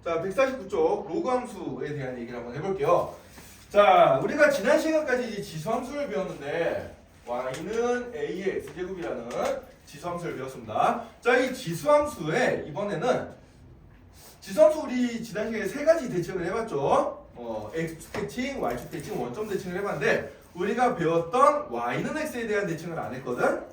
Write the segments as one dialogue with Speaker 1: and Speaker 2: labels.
Speaker 1: 자, 149쪽 로그 함수에 대한 얘기를 한번 해볼게요. 자, 우리가 지난 시간까지 이제 지수함수를 배웠는데 y는 a의 x제곱이라는 지수함수를 배웠습니다. 자, 이 지수함수에 이번에는 지수함수 우리 지난 시간에 세 가지 대칭을 해봤죠. x축 대칭, y축 대칭, 원점 대칭을 해봤는데 우리가 배웠던 y는 x에 대한 대칭을 안 했거든.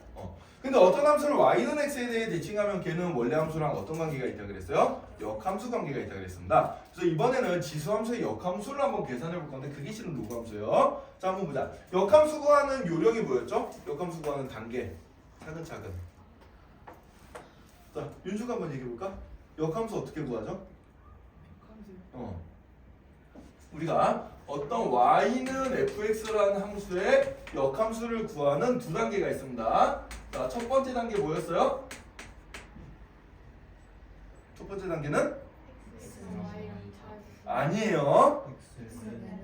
Speaker 1: 근데 어떤 함수를 y는 x에 대해 대칭하면 걔는 원래 함수랑 어떤 관계가 있다 그랬어요? 역함수 관계가 있다 그랬습니다. 그래서 이번에는 지수함수의 역함수를 한번 계산해 볼 건데 그게 실은 로그 함수예요. 자, 한번 보자. 역함수 구하는 요령이 뭐였죠? 역함수 구하는 단계. 차근차근. 자, 윤주가 한번 얘기해 볼까? 역함수 어떻게 구하죠? 우리가 어떤 y는 fx라는 함수의 역함수를 구하는 두 단계가 있습니다. 자, 첫 번째 단계 뭐였어요? 첫 번째 단계는? 아니에요.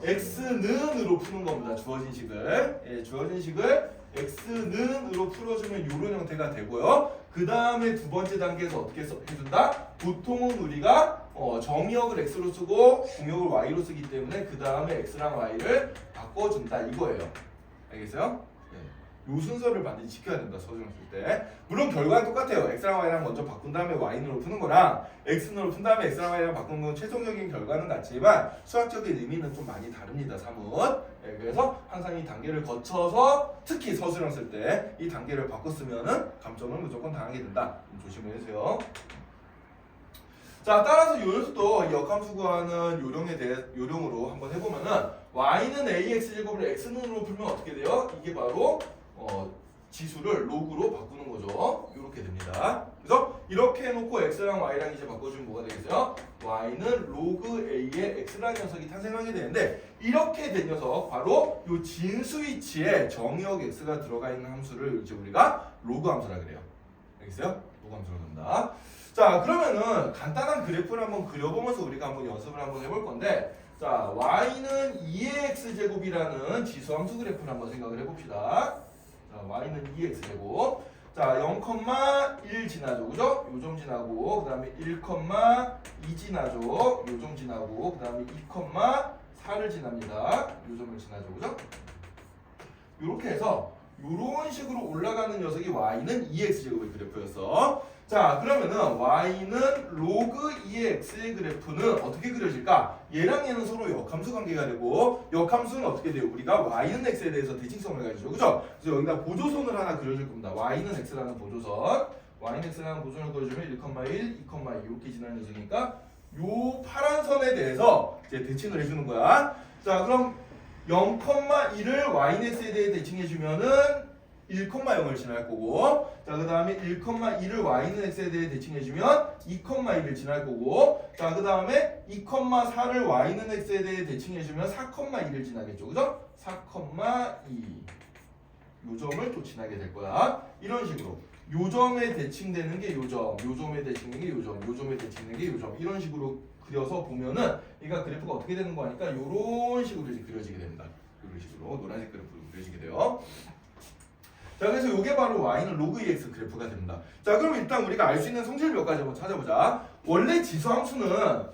Speaker 1: x는으로 푸는 겁니다. 주어진 식을. 예, 주어진 식을 x는으로 풀어주면 이런 형태가 되고요. 그 다음에 두 번째 단계에서 어떻게 해준다? 보통은 우리가 정의역을 x로 쓰고 공역을 y로 쓰기 때문에 그 다음에 x랑 y를 바꿔준다 이거예요. 알겠어요? 네. 요 순서를 반드시 지켜야 된다. 서술형 쓸 때. 물론 결과는 똑같아요. x랑 y랑 먼저 바꾼 다음에 y는으로 푸는 거랑 x는으로 푼 다음에 x랑 y랑 바꾸는 건 최종적인 결과는 같지만 수학적인 의미는 좀 많이 다릅니다. 사뭇. 네, 그래서 항상 이 단계를 거쳐서 특히 서술형 쓸 때 이 단계를 바꿨으면은 감점을 무조건 당하게 된다. 좀 조심을 해주세요. 자, 따라서 요것도 역함수 구하는 요령으로 한번 해보면은 y는 ax제곱을 x는으로 풀면 어떻게 돼요? 이게 바로 지수를 로그로 바꾸는 거죠. 이렇게 됩니다. 그래서 이렇게 해놓고 x랑 y랑 이제 바꿔주면 뭐가 되겠어요? y는 로그 a의 x라는 녀석이 탄생하게 되는데 이렇게 된 녀석 바로 요 진수 위치에 정의역 x가 들어가 있는 함수를 이제 우리가 로그 함수라 그래요. 알겠어요? 로그 함수로 된다. 자, 그러면은 간단한 그래프를 한번 그려보면서 우리가 한번 연습을 한번 해볼 건데 자, y는 2의 x제곱이라는 지수함수 그래프를 한번 생각을 해봅시다. 자, y는 2x제곱. 자, 0,1 지나죠. 그죠? 요점 지나고 그 다음에 1,2 지나죠. 요점 지나고 그 다음에 2,4를 지납니다. 요점을 지나죠. 그죠? 요렇게 해서 요런 식으로 올라가는 녀석이 y는 2x제곱의 그래프였어. 자, 그러면은 y는 로그 2x의 그래프는 어떻게 그려질까? 얘랑 얘는 서로 역함수 관계가 되고 역함수는 어떻게 돼요? 우리가 y는 x에 대해서 대칭성을 가지죠. 그죠? 그래서 여기다 보조선을 하나 그려줄 겁니다. y는 x라는 보조선. y는 x라는 보조선을 그려주면 1,1, 2,2 이렇게 지나는 녀석이니까 요 파란 선에 대해서 이제 대칭을 해주는 거야. 자, 그럼 0,1을 y는 x에 대해 대칭해주면은 1,0을 지날 거고 자, 그 다음에 1,2를 y는 x에 대해 대칭해주면 2,1을 지날 거고 자, 그 다음에 2,4를 y는 x에 대해 대칭해주면 4,2를 지나겠죠. 그죠? 4,2 요점을 또 지나게 될 거야. 이런 식으로 요점에 대칭되는 게 요점, 요점에 대칭되는 게 요점, 요점에 대칭되는 게 요점 이런 식으로 그려서 보면은 얘가 그래프가 어떻게 되는 거 하니까 요런 식으로 이제 그려지게 됩니다. 이런 식으로 노란색 그래프로 그려지게 돼요. 자, 그래서 이게 바로 y는 로그 2x 그래프가 됩니다. 자, 그럼 일단 우리가 알 수 있는 성질 몇 가지 한번 찾아보자. 원래 지수함수는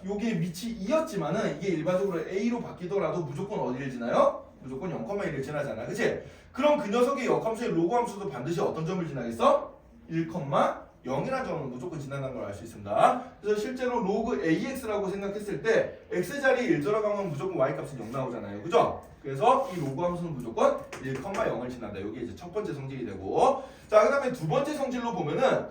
Speaker 1: 요게 밑이 2였지만은 이게 일반적으로 a로 바뀌더라도 무조건 어디를 지나요? 무조건 0,1을 지나잖아. 그치? 그럼 그 녀석의 역함수의 로그 함수도 반드시 어떤 점을 지나겠어? 1,0이라는 점은 무조건 지나는 걸 알 수 있습니다. 그래서 실제로 로그 ax라고 생각했을 때 x 자리에 1 들어가면 무조건 y 값은 0 나오잖아요. 그죠? 그래서 이 로그 함수는 무조건 1,0을 지난다. 이게 이제 첫 번째 성질이 되고 자, 그 다음에 두 번째 성질로 보면은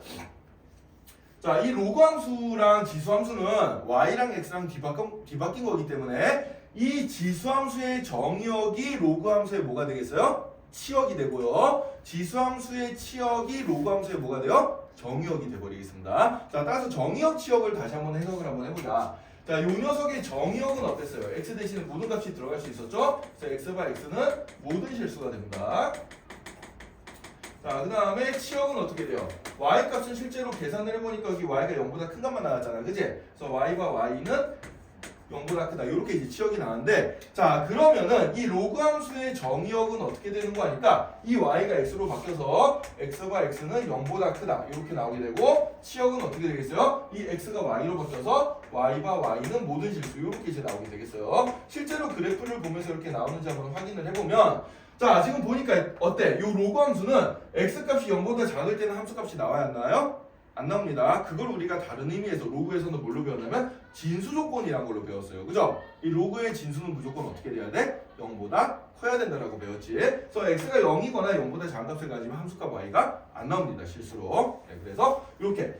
Speaker 1: 자, 이 로그 함수랑 지수 함수는 y랑 x랑 뒤바뀐 거기 때문에 이 지수 함수의 정의역이 로그 함수의 뭐가 되겠어요? 치역이 되고요. 지수 함수의 치역이 로그 함수의 뭐가 돼요? 정의역이 돼버리겠습니다. 자, 따라서 정의역 치역을 다시 한번 해석을 한번 해보자. 자, 요 녀석의 정의역은 어땠어요? x 대신에 모든 값이 들어갈 수 있었죠? 그래서 x바 x는 모든 실수가 됩니다. 자, 그 다음에 치역은 어떻게 돼요? y 값은 실제로 계산을 해보니까 여기 y가 0보다 큰 값만 나왔잖아. 그치? 그래서 y와 y는 0보다 크다. 이렇게 이제 치역이 나왔는데 자, 그러면은 이 로그 함수의 정의역은 어떻게 되는 거 아닐까? 이 y가 x로 바뀌어서 x바 x는 0보다 크다. 이렇게 나오게 되고 치역은 어떻게 되겠어요? 이 x가 y로 바뀌어서 y바 y는 모든 실수 이렇게 이제 나오게 되겠어요. 실제로 그래프를 보면서 이렇게 나오는지 한번 확인을 해보면 자 지금 보니까 어때? 요 로그 함수는 x값이 0보다 작을 때는 함수값이 나와야 안 나와요? 안 나옵니다. 그걸 우리가 다른 의미에서 로그에서는 뭘로 배웠냐면 진수 조건이란 걸로 배웠어요. 그죠? 이 로그의 진수는 무조건 어떻게 돼야 돼? 0보다 커야 된다라고 배웠지. 그래서 x가 0이거나 0보다 작은 값을 가지면 함수값 y가 안 나옵니다. 실수로. 네, 그래서 이렇게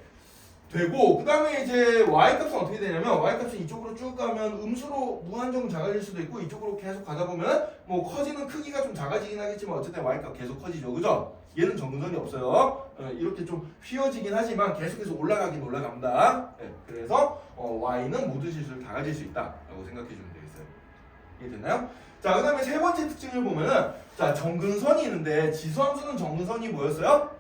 Speaker 1: 되고 그 다음에 이제 y값은 어떻게 되냐면 y값은 이쪽으로 쭉 가면 음수로 무한정 작아질 수도 있고 이쪽으로 계속 가다 보면 뭐 커지는 크기가 좀 작아지긴 하겠지만 어쨌든 y값 계속 커지죠. 그죠? 얘는 정근선이 없어요. 이렇게 좀 휘어지긴 하지만 계속해서 올라가긴 올라갑니다. 네, 그래서 y는 모든 실수를 다 가질 수 있다라고 생각해 주면 되겠어요. 이해됐나요? 자, 그 다음에 세 번째 특징을 보면은 자 정근선이 있는데 지수함수는 정근선이 뭐였어요?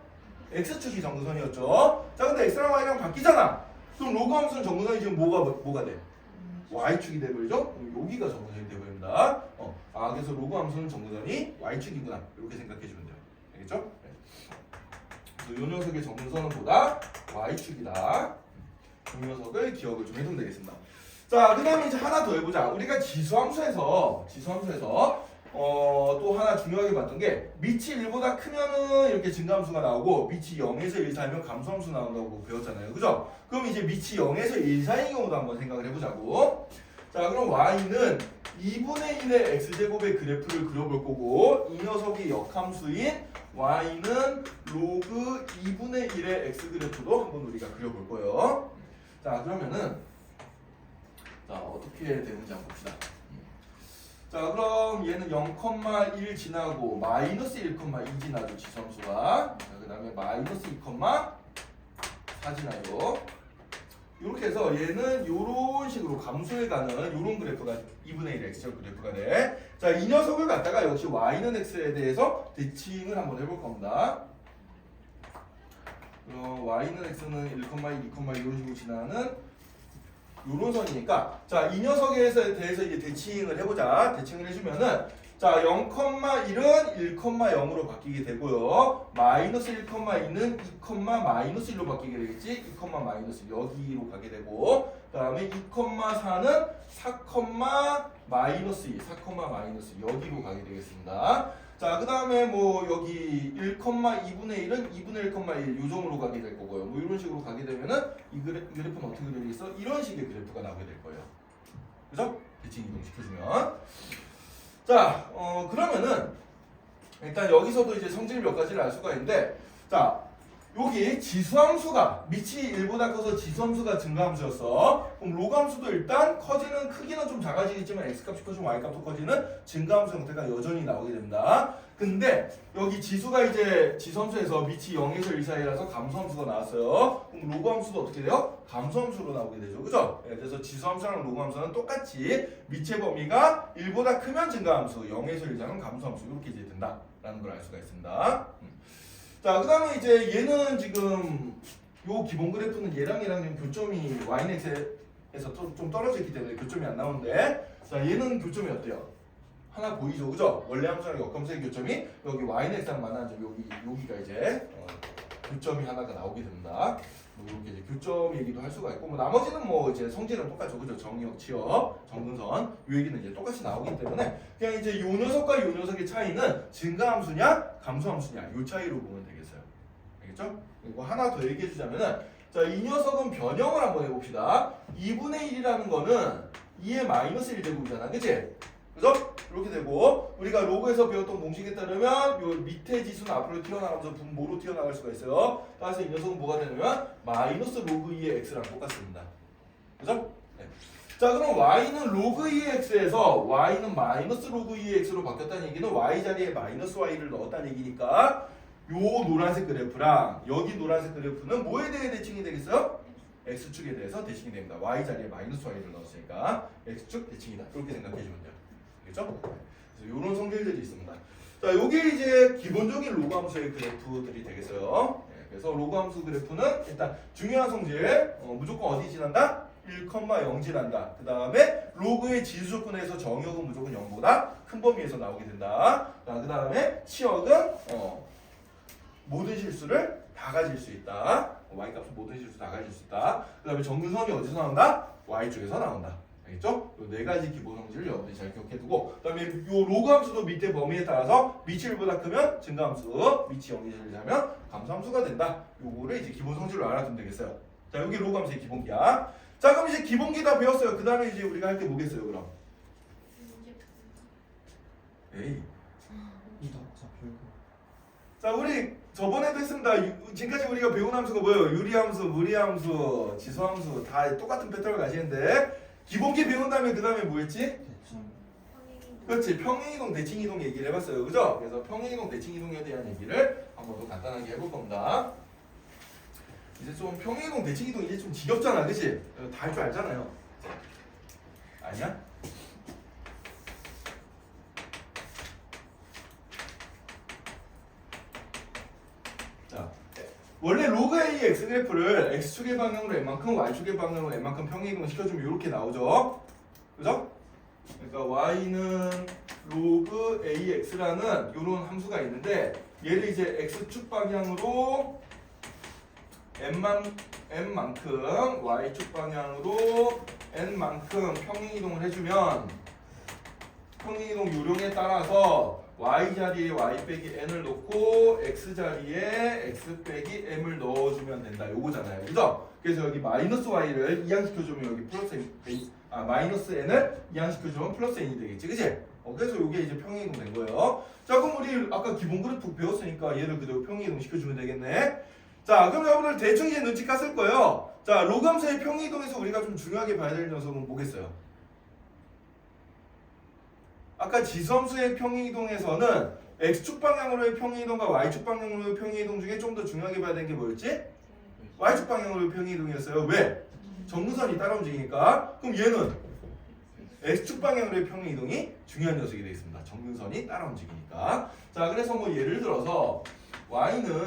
Speaker 1: x축이 정근선이었죠. 자, 근데 x랑 y랑 바뀌잖아. 그럼 로그 함수는 정근선이 지금 뭐가 돼? y축이 돼버리죠? 여기가 정근선이 돼버립니다. 그래서 로그 함수는 정근선이 y축이구나. 이렇게 생각해 주면 돼요. 알겠죠? 네. 그래서 이 녀석의 정근선은 보다 y축이다. 이 녀석을 기억을 좀 해두면 되겠습니다. 자, 그 다음에 이제 하나 더 해보자. 우리가 지수함수에서 또 하나 중요하게 봤던 게 밑이 1보다 크면은 이렇게 증가함수가 나오고 밑이 0에서 1 사이면 감소함수 나온다고 배웠잖아요. 그죠? 그럼 이제 밑이 0에서 1 사이인 경우도 한번 생각을 해보자고. 자, 그럼 y는 2분의 1의 x제곱의 그래프를 그려볼 거고 이 녀석이 역함수인 y는 로그 2분의 1의 x그래프도 한번 우리가 그려볼 거예요. 자, 그러면은 자, 어떻게 되는지 한번 봅시다. 자, 그럼 얘는 0,1 지나고 마이너스 1,2 지나죠. 지수함수가. 그 다음에 마이너스 2,4 지나요. 이렇게 해서 얘는 이런 식으로 감소해가는 이런 그래프가 2분의 1 x제곱 그래프가 돼. 자, 이 녀석을 갖다가 역시 y는 x에 대해서 대칭을 한번 해볼 겁니다. y는 x는 1,2, 2,1 이런 식으로 지나는 요런 선이니까 자, 이 녀석에 대해서 이제 대칭을 해보자. 대칭을 해주면은 자, 0,1은 1,0으로 바뀌게 되고요. 마이너스 1,2는 2, 마이너스 1로 바뀌게 되겠지. 2, 마이너스 여기로 가게 되고 그 다음에 2,4는 4, 마이너스 2, 4, 마이너스 여기로 가게 되겠습니다. 자, 그 다음에 뭐 여기 1,2분의 1은 2분의 1,1 요정으로 가게 될 거고요. 뭐 이런 식으로 가게 되면은 이 그래프는 어떻게 그려지겠어? 이런 식의 그래프가 나오게 될 거예요. 그죠? 대칭 이동시켜주면. 자, 그러면은 일단 여기서도 이제 성질 몇 가지를 알 수가 있는데 자, 여기 지수함수가 밑이 1보다 커서 지수함수가 증가함수였어. 그럼 로그함수도 일단 커지는 크기는 좀 작아지겠지만 x값이 커지면 y값도 커지는 증가함수 형태가 여전히 나오게 됩니다. 근데 여기 지수가 이제 지수함수에서 밑이 0에서 1 사이라서 감소함수가 나왔어요. 그럼 로그함수도 어떻게 돼요? 감소함수로 나오게 되죠. 그죠? 그래서 지수함수랑 로그함수는 똑같이 밑의 범위가 1보다 크면 증가함수, 0에서 1 사이면 감소함수 이렇게 이제 된다라는 걸 알 수가 있습니다. 자, 그 다음에 이제 얘는 지금 요 기본 그래프는 얘랑 지금 교점이 y넷에서 좀 떨어져 있기 때문에 교점이 안 나오는데 자, 얘는 교점이 어때요? 하나 보이죠? 그죠? 원래 함수랑 역함수의 교점이 여기 y넷이랑 만나는 점 여기가 이제 교점이 하나가 나오게 됩니다. 뭐 이렇게 이제 교점 얘기도 할 수가 있고 뭐 나머지는 뭐 이제 성질은 똑같죠. 그죠? 정역, 치역, 정근선 요 얘기는 이제 똑같이 나오기 때문에 그냥 이제 요 녀석과 요 녀석의 차이는 증가함수냐 감소함수냐 요 차이로 보면 되겠어요. 알겠죠? 그리고 하나 더 얘기해 주자면은 자, 이 녀석은 변형을 한번 해봅시다. 2분의 1이라는 거는 2의 마이너스 1제곱이잖아. 그치? 그죠? 이렇게 되고 우리가 로그에서 배웠던 공식에 따르면 요 밑에 지수는 앞으로 튀어나가면서 분모로 튀어나갈 수가 있어요. 따라서 이 녀석은 뭐가 되냐면 마이너스 로그 2의 x랑 똑같습니다. 그죠? 네. 자, 그럼 y는 로그 2의 x에서 y는 마이너스 로그 2의 x로 바뀌었다는 얘기는 y 자리에 마이너스 y를 넣었다는 얘기니까 요 노란색 그래프랑 여기 노란색 그래프는 뭐에 대해 대칭이 되겠어요? x축에 대해서 대칭이 됩니다. y 자리에 마이너스 y를 넣었으니까 x축 대칭이다. 그렇게 생각해 주면 돼요. 알겠죠? 그래서 이런 성질들이 있습니다. 자, 요게 이제 기본적인 로그 함수의 그래프들이 되겠어요. 네, 그래서 로그 함수 그래프는 일단 중요한 성질 무조건 어디 지난다? 1,0 지난다. 그 다음에 로그의 지수 조건에서 정역은 무조건 0보다 큰 범위에서 나오게 된다. 자, 그 다음에 치역은 모든 실수를 다 가질 수 있다. y값은 모든 실수 다 가질 수 있다. 그 다음에 정근선이 어디서 나온다? y쪽에서 나온다. 알겠죠? 요 네 가지 기본 성질을 여러분들이 잘 기억해두고, 그 다음에 요 로그 함수도 밑에 범위에 따라서 밑이 1보다 크면 증가함수, 밑이 0이 제일 작으면 감소함수가 된다. 요거를 이제 기본 성질로 알아두면 되겠어요. 자, 여기 로그 함수의 기본기야. 자, 그럼 이제 기본기 다 배웠어요. 그 다음에 이제 우리가 할 게 뭐겠어요, 그럼? 에이. 자, 우리 저번에도 했습니다. 지금까지 우리가 배운 함수가 뭐예요? 유리함수, 무리함수, 지수함수 다 똑같은 패턴을 가시는데 기본기 배운 다음에 그 다음에 뭐였지? 그렇지, 평행이동, 대칭이동 얘기를 해봤어요, 그죠? 그래서 평행이동, 대칭이동에 대한 얘기를 한번 더 간단하게 해볼 겁니다. 이제 좀 평행이동, 대칭이동 이제 좀 지겹잖아, 그치? 다 할 줄 알잖아요. 아니야? 자, 원래 로그 A의 x 그래프를 x축의 방향으로 n만큼, y축의 방향으로 n만큼 평행이동을 시켜주면 이렇게 나오죠, 그죠? 그러니까 y는 로그 ax라는 이런 함수가 있는데 얘를 이제 x축 방향으로 n만큼 y축 방향으로 n만큼 평행이동을 해주면 평행이동 요령에 따라서 y 자리에 y 빼기 n을 넣고 x 자리에 x 빼기 m을 넣어주면 된다. 요거잖아요, 그죠? 그래서 여기 마이너스 y를 이항시켜주면 여기 플러스 n, 마이너스 n을 이항시켜주면 플러스 n이 되겠지, 그치? 그래서 요게 이제 평행이동 된 거예요. 자, 그럼 우리 아까 기본 그래프 배웠으니까 얘를 그대로 평행이동 시켜주면 되겠네. 자, 그럼 여러분들 대충 이제 눈치 깠을 거예요. 자, 로그 함수의 평행이동에서 우리가 좀 중요하게 봐야 될 녀석은 뭐겠어요? 아까 지수함수의 평행이동에서는 x축 방향으로의 평행이동과 y축 방향으로의 평행이동 중에 좀 더 중요하게 봐야 되는 게 뭐였지? y축 방향으로의 평행이동이었어요. 왜? 정근선이 따라 움직이니까. 그럼 얘는 x축 방향으로의 평행이동이 중요한 녀석이 되겠습니다. 정근선이 따라 움직이니까. 자, 그래서 뭐 예를 들어서 y는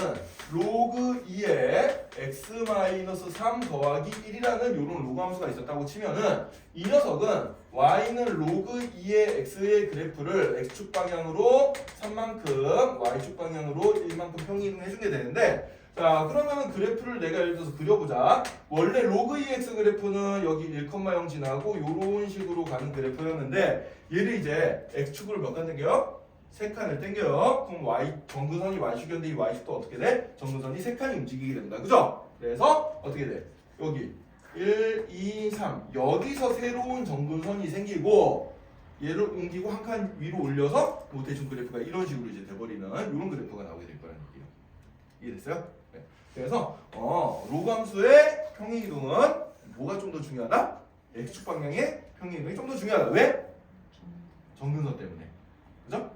Speaker 1: 로그 2에 x-3 더하기 1이라는 이런 로그 함수가 있었다고 치면은 이 녀석은 y는 로그 2의 x의 그래프를 x축 방향으로 3만큼 y축 방향으로 1만큼 평행이동 해주게 되는데, 자, 그러면은 그래프를 내가 예를 들어서 그려보자. 원래 로그 2x 그래프는 여기 1,0 지나고 요런 식으로 가는 그래프였는데 얘를 이제 x축으로 몇 칸 당겨요? 3칸을 당겨요. 그럼 정근선이 y축이었는데 이 y축도 어떻게 돼? 정근선이 3칸이 움직이게 된다. 그죠? 그래서 어떻게 돼? 여기 1, 2, 3 여기서 새로운 정근선이 생기고 얘를 옮기고 한 칸 위로 올려서 뭐 대충 그래프가 이런 식으로 이제 돼버리는 이런 그래프가 나오게 될 거라는 얘기예요. 이해됐어요? 네. 그래서 로그 함수의 평행이동은 뭐가 좀 더 중요하다? x축 방향의 평행이동이 좀 더 중요하다. 왜? 정근선 때문에. 그죠?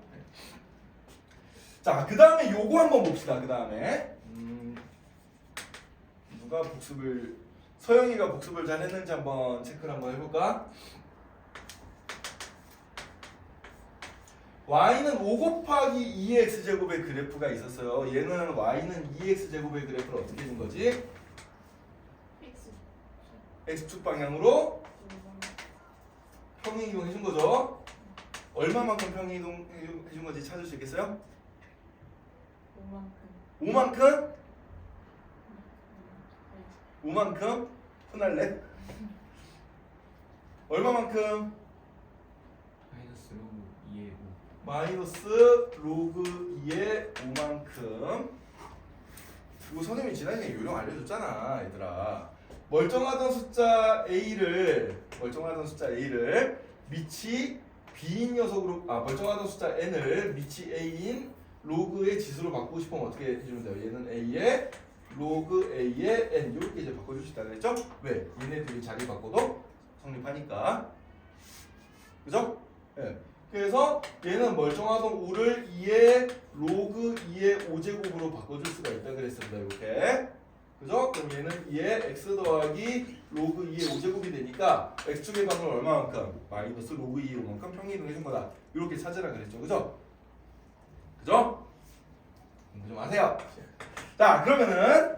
Speaker 1: 자, 그 다음에 요거 한번 봅시다. 그 다음에 누가 복습을, 서영이가 복습을 잘 했는지 한번 체크를 한번 해볼까? y는 5 곱하기 2x제곱의 그래프가 있었어요. 얘는 y는 2x제곱의 그래프를 어떻게 해준 거지? x축 방향으로 평행이동 해준 거죠. 얼마만큼 평행이동 해준 건지 찾을 수 있겠어요? 5만큼? 5만큼? 혼날래? 얼마만큼? 마이너스 로그 2의 5만큼. 이거 선생님이 지난번에 요령 알려줬잖아, 얘들아. 멀쩡하던 숫자 A를 밑이 B인 녀석으로, 멀쩡하던 숫자 N을 밑이 A인 로그의 지수로 바꾸고 싶으면 어떻게 해주면 돼요? 얘는 A의 로그 A의 N 이렇게 이제 바꿔줄 수 있다 그랬죠? 왜? 얘네들이 자리 바꿔도 성립하니까. 그죠? 네. 그래서 얘는 멀쩡하던 5를 2의 로그 2의 5제곱으로 바꿔줄 수가 있다 그랬습니다. 이렇게. 그죠? 그럼 얘는 2의 x 더하기 로그 2의 5제곱이 되니까 x축의 방을 얼마만큼? 마이너스 로그 2의 5만큼 평행이동 해준 거다. 이렇게 찾으라 그랬죠. 그죠? 그죠? 공부 좀 하세요. 자, 그러면은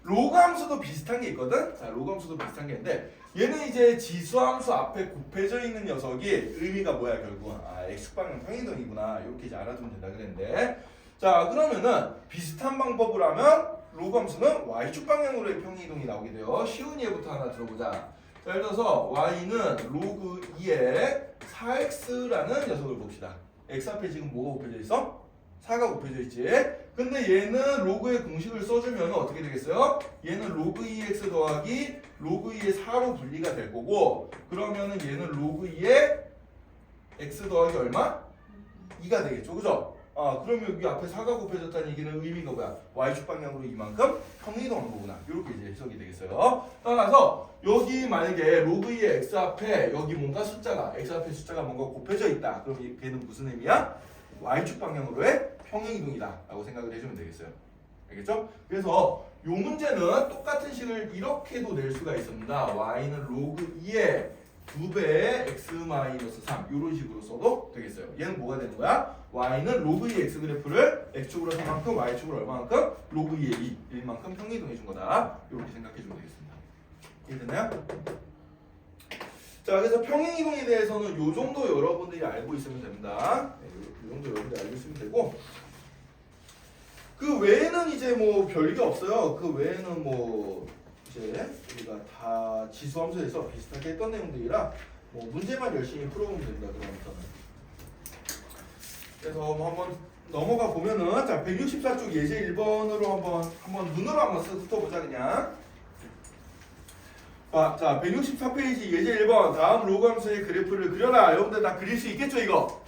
Speaker 1: 로그 함수도 비슷한 게 있거든. 자, 로그 함수도 비슷한 게 있는데 얘는 이제 지수함수 앞에 곱해져 있는 녀석이 의미가 뭐야 결국? x축 방향 평행이동이구나. 이렇게 이제 알아두면 된다 그랬는데, 자 그러면은 비슷한 방법을 하면 로그 함수는 y축 방향으로의 평행이동이 나오게 돼요. 쉬운 예부터 하나 들어보자. 자 예를 들어서 y는 로그 2의 4x라는 녀석을 봅시다. x 앞에 지금 뭐가 곱해져 있어? 4가 곱해져 있지. 근데 얘는 로그의 공식을 써주면 어떻게 되겠어요? 얘는 로그 2x 더하기 로그 2의 4로 분리가 될 거고, 그러면은 얘는 로그 2의 x 더하기 얼마? 2가 되겠죠. 그죠? 아 그러면 여기 앞에 4가 곱해졌다는 얘기는 의미가 뭐야? y축 방향으로 이만큼 평행이동한 거구나. 이렇게 이제 해석이 되겠어요. 따라서 여기 만약에 로그 2의 x 앞에 여기 뭔가 숫자가 x 앞에 숫자가 뭔가 곱해져 있다. 그럼 걔는 무슨 의미야? y축 방향으로의 평행이동이다 라고 생각을 해주면 되겠어요. 알겠죠? 그래서 이 문제는 똑같은 식을 이렇게도 낼 수가 있습니다. y는 로그 2의 2배의 x-3 이런 식으로 써도 되겠어요. 얘는 뭐가 되는 거야? y는 로그 2의 x 그래프를 x축으로 3만큼 y축으로 얼마만큼? 로그 2의 1만큼 평행이동해 준 거다. 이렇게 생각해 주면 되겠습니다. 이해됐나요? 자 그래서 평행이동에 대해서는 요 정도 여러분들이 알고 있으면 됩니다. 네, 요 정도 여러분들이 알고 있으면 되고, 그 외에는 이제 뭐 별게 없어요. 그 외에는 뭐 이제 우리가 다 지수함수에서 비슷하게 했던 내용들이라 뭐 문제만 열심히 풀어보면 됩니다. 그다음부터는. 그래서 뭐 한번 넘어가 보면은 자 164쪽 예제 1번으로 한번 눈으로 한번 훑어보자 그냥. 자 164페이지 예제 1번 다음 로그 함수의 그래프를 그려라. 여러분들 다 그릴 수 있겠죠 이거?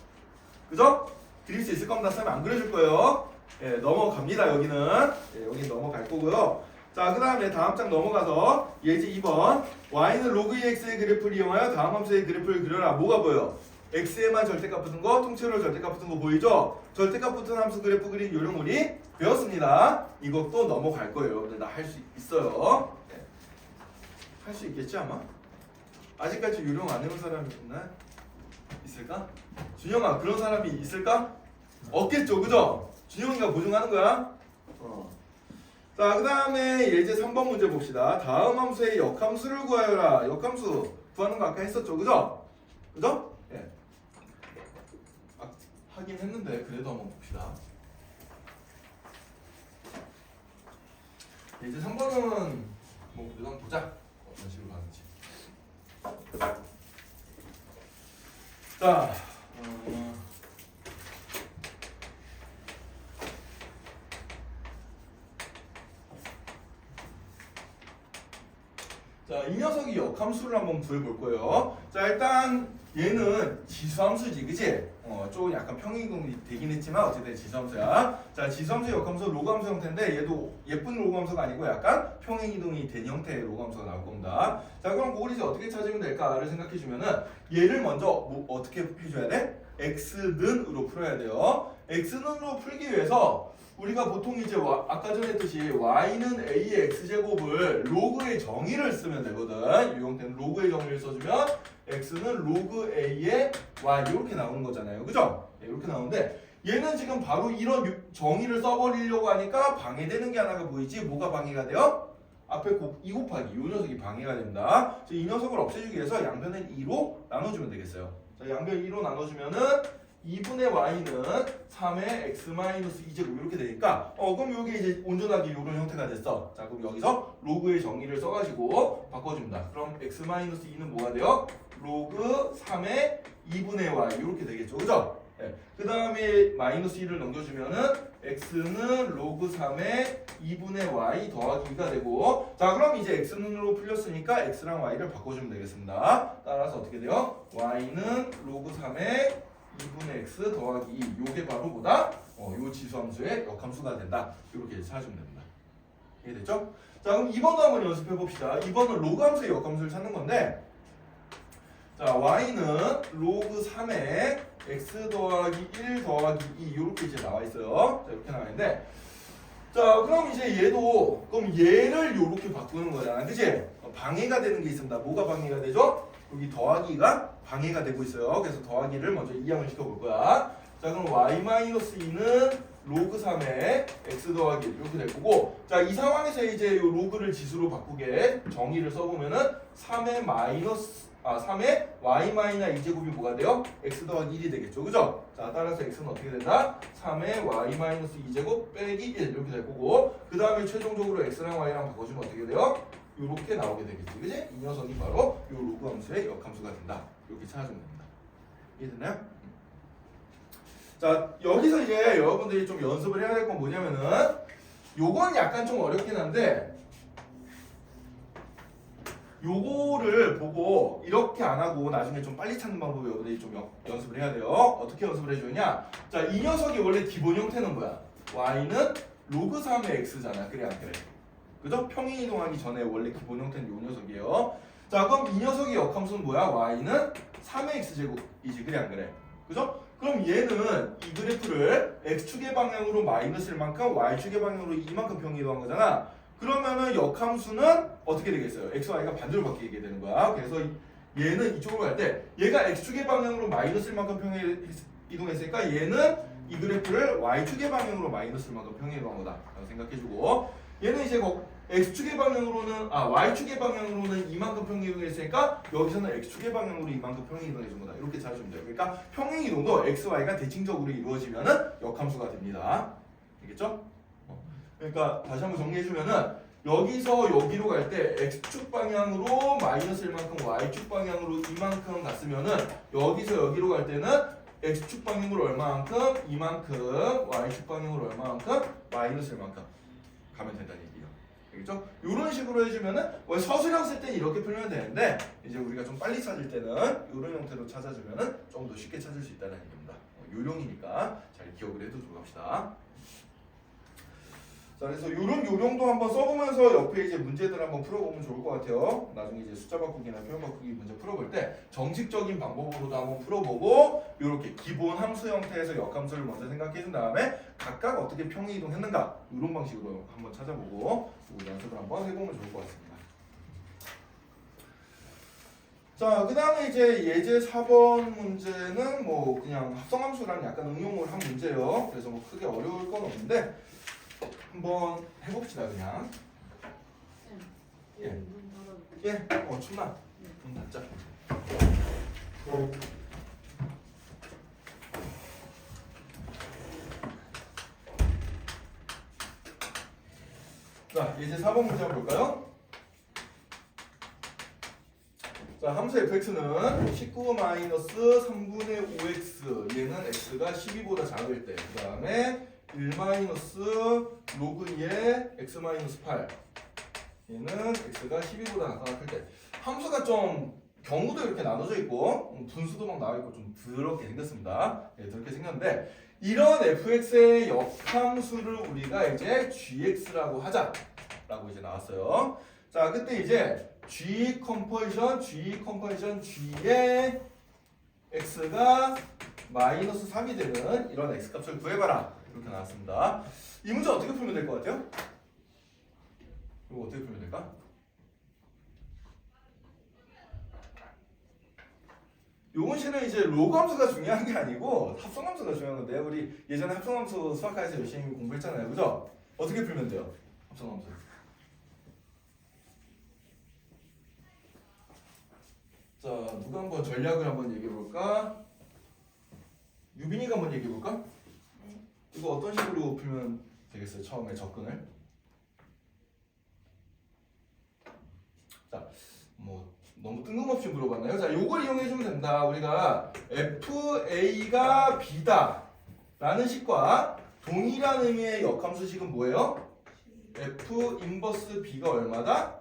Speaker 1: 그죠? 그릴 수 있을 겁니다. 쌤이 안 그려줄 거예요. 예, 넘어갑니다 여기는. 예, 여기 넘어갈 거고요. 자, 그 다음에 다음 장 넘어가서 예제 2번 y는 로그 2x의 그래프를 이용하여 다음 함수의 그래프를 그려라. 뭐가 보여? x에만 절대값 붙은 거, 통째로 절대값 붙은 거 보이죠? 절대값 붙은 함수 그래프 그린 요령 우리 배웠습니다. 이것도 넘어갈 거예요. 여러분들 다 할 수 있어요. 네. 할 수 있겠지 아마? 아직까지 요령 안 해본 사람이 있나? 있을까? 준영아 그런 사람이 있을까? 없겠죠 그죠? 준영이가 보증하는 거야? 자, 그 다음에 예제 3번 문제 봅시다. 다음 함수의 역함수를 구하여라. 역함수 구하는 거 아까 했었죠, 그죠? 그죠? 예. 아, 하긴 했는데 그래도 한번 봅시다. 예제 3번은 뭐 그래도 한번 보자. 어떤 식으로 하는지. 자, 자, 이 녀석이 역함수를 한번 구해볼 거예요. 자, 일단 얘는 지수함수지, 그치? 조금 약간 평행이동이 되긴 했지만 어쨌든 지수함수야. 자, 지수함수의 역함수 로그함수 형태인데 얘도 예쁜 로그함수가 아니고 약간 평행이동이 된 형태의 로그함수가 나올 겁니다. 자, 그럼 그걸 이제 어떻게 찾으면 될까를 생각해주면은 얘를 먼저 뭐 어떻게 해줘야 돼? x는으로 풀어야 돼요. x는으로 풀기 위해서 우리가 보통 이제 아까 전에 했듯이 y는 a의 x제곱을 로그의 정의를 쓰면 되거든. 이 형태는 로그의 정의를 써주면 x는 로그 a의 y 이렇게 나오는 거잖아요. 그죠? 네, 이렇게 나오는데 얘는 지금 바로 이런 정의를 써버리려고 하니까 방해되는 게 하나가 보이지. 뭐가 방해가 돼요? 앞에 2 곱하기 이 녀석이 방해가 됩니다. 이 녀석을 없애주기 위해서 양변을 2로 나눠주면 되겠어요. 자, 양변 2로 나눠주면은 2분의 y는 3의 x-2제곱 이렇게 되니까 그럼 이게 이제 온전하게 이런 형태가 됐어. 자 그럼 여기서 로그의 정의를 써가지고 바꿔줍니다. 그럼 x-2는 뭐가 돼요? 로그 3의 2분의 y 이렇게 되겠죠. 그죠? 네. 그 다음에 마이너스 1을 넘겨주면은 x는 로그 3의 2분의 y 더하기 2가 되고, 자 그럼 이제 x는으로 풀렸으니까 x랑 y를 바꿔주면 되겠습니다. 따라서 어떻게 돼요? y는 로그 3의 2분의 x 더하기 2 요게 바로 뭐다? 요 지수함수의 역함수가 된다. 이렇게 찾아주면 됩니다. 이해됐죠? 자 그럼 2번도 한번 연습해 봅시다. 2번은 로그함수의 역함수를 찾는 건데, 자 y는 로그 3의 x 더하기 1 더하기 2 이렇게 이제 나와 있어요. 자 이렇게 나와 있는데, 자 그럼 이제 얘도 그럼 얘를 이렇게 바꾸는 거잖아, 그치? 방해가 되는 게 있습니다. 뭐가 방해가 되죠? 여기 더하기가 방해가 되고 있어요. 그래서 더하기를 먼저 이항을 시켜볼 거야. 자 그럼 y-2는 로그 3의 x 더하기 이렇게 될 거고, 자 이 상황에서 이제 이 로그를 지수로 바꾸게 정의를 써보면은 3의 마이너스 3에 y 마이너 2제곱이 뭐가 돼요? x 더하기 1이 되겠죠. 그죠? 자, 따라서 x는 어떻게 된다? 3에 y 마이너스 2제곱 빼기 1 이렇게 될 거고 그 다음에 최종적으로 x랑 y랑 바꿔주면 어떻게 돼요? 이렇게 나오게 되겠지. 그지? 이 녀석이 바로 이 로그 함수의 역함수가 된다. 이렇게 찾아주면 됩니다. 이해됐나요? 자, 여기서 이제 여러분들이 좀 연습을 해야 될 건 뭐냐면은 요건 약간 좀 어렵긴 한데 요거를 보고 이렇게 안 하고 나중에 좀 빨리 찾는 방법을 여러분들이 좀 연습을 해야 돼요. 어떻게 연습을 해주느냐? 자, 이 녀석이 원래 기본 형태는 뭐야? y는 로그 3의 x잖아. 그래 안 그래? 그죠? 평행 이동하기 전에 원래 기본 형태는 요 녀석이에요. 자, 그럼 이 녀석의 역함수는 뭐야? y는 3의 x제곱이지. 그래 안 그래? 그죠? 그럼 얘는 이 그래프를 x축의 방향으로 마이너스일 만큼 y축의 방향으로 이만큼 평행 이동한 거잖아. 그러면은 역함수는 어떻게 되겠어요? x, y가 반대로 바뀌게 되는 거야. 그래서 얘는 이쪽으로 갈 때 얘가 x축의 방향으로 마이너스일 만큼 평행 이동했으니까 얘는 이 그래프를 y축의 방향으로 마이너스일 만큼 평행 이동한 거다 라고 생각해주고 얘는 이제 x축의 방향으로는 y축의 방향으로는 이만큼 평행 이동했으니까 여기서는 x축의 방향으로 이만큼 평행 이동해 준 거다. 이렇게 찾아주면 돼요. 그러니까 평행 이동도 x, y가 대칭적으로 이루어지면은 역함수가 됩니다. 알겠죠? 그러니까 다시 한번 정리해주면은 여기서 여기로 갈 때 x축 방향으로 마이너스 1만큼 y축 방향으로 이만큼 갔으면은 여기서 여기로 갈 때는 x축 방향으로 얼마만큼 이만큼 y축 방향으로 얼마만큼 마이너스 1만큼 가면 된다는 얘기예요. 알겠죠? 이런 식으로 해주면은 서술형 쓸 때는 이렇게 풀면 되는데 이제 우리가 좀 빨리 찾을 때는 이런 형태로 찾아주면은 좀 더 쉽게 찾을 수 있다는 얘기입니다. 요령이니까 잘 기억을 해두도록 합시다. 자, 그래서 요런 요령도 한번 써보면서 옆에 이제 문제들 한번 풀어보면 좋을 것 같아요. 나중에 이제 숫자 바꾸기나 표현 바꾸기 문제 풀어볼 때 정식적인 방법으로도 한번 풀어보고 이렇게 기본 함수 형태에서 역함수를 먼저 생각해 준 다음에 각각 어떻게 평행 이동했는가 이런 방식으로 한번 찾아보고 연습을 한번 해보면 좋을 것 같습니다. 자, 그 다음에 이제 예제 4번 문제는 뭐 그냥 합성함수랑 약간 응용을 한 문제예요. 그래서 뭐 크게 어려울 건 없는데 한번 해봅시다 그냥. 예. 예. 춥나? 문 닫자. 자, 이제 4번 문제 한번 볼까요? 자, 함수 fx는 19-3분의 5x 얘는 x가 12보다 작을 때 그 다음에 1 마이너스 로그 2의 x-8 얘는 x가 12보다 가까울 때 함수가 좀 경우도 이렇게 나눠져 있고 분수도 막 나와 있고 좀 더럽게 생겼습니다. 네, 더럽게 생겼는데 이런 fx의 역함수를 우리가 이제 gx라고 하자라고 이제 나왔어요. 자, 그때 이제 g 컴퍼지션 g의 x가 마이너스 3이 되는 이런 x값을 구해봐라. 이렇게 나왔습니다. 이 문제 어떻게 풀면 될 것 같아요? 이거 어떻게 풀면 될까? 요건 실은 이제 로그함수가 중요한 게 아니고 합성함수가 중요한 건데 우리 예전에 합성함수 수학과에서 열심히 공부했잖아요. 그죠? 어떻게 풀면 돼요? 합성함수. 자, 누가 한번 전략을 한번 얘기해 볼까? 유빈이가 한번 얘기해 볼까? 이거 어떤 식으로 풀면 되겠어요? 처음에 접근을. 자, 뭐 너무 뜬금없이 물어봤나요? 자, 요걸 이용해 주면 된다. 우리가 FA가 B다 라는 식과 동일한 의미의 역함수식은 뭐예요? F 인버스 B가 얼마다?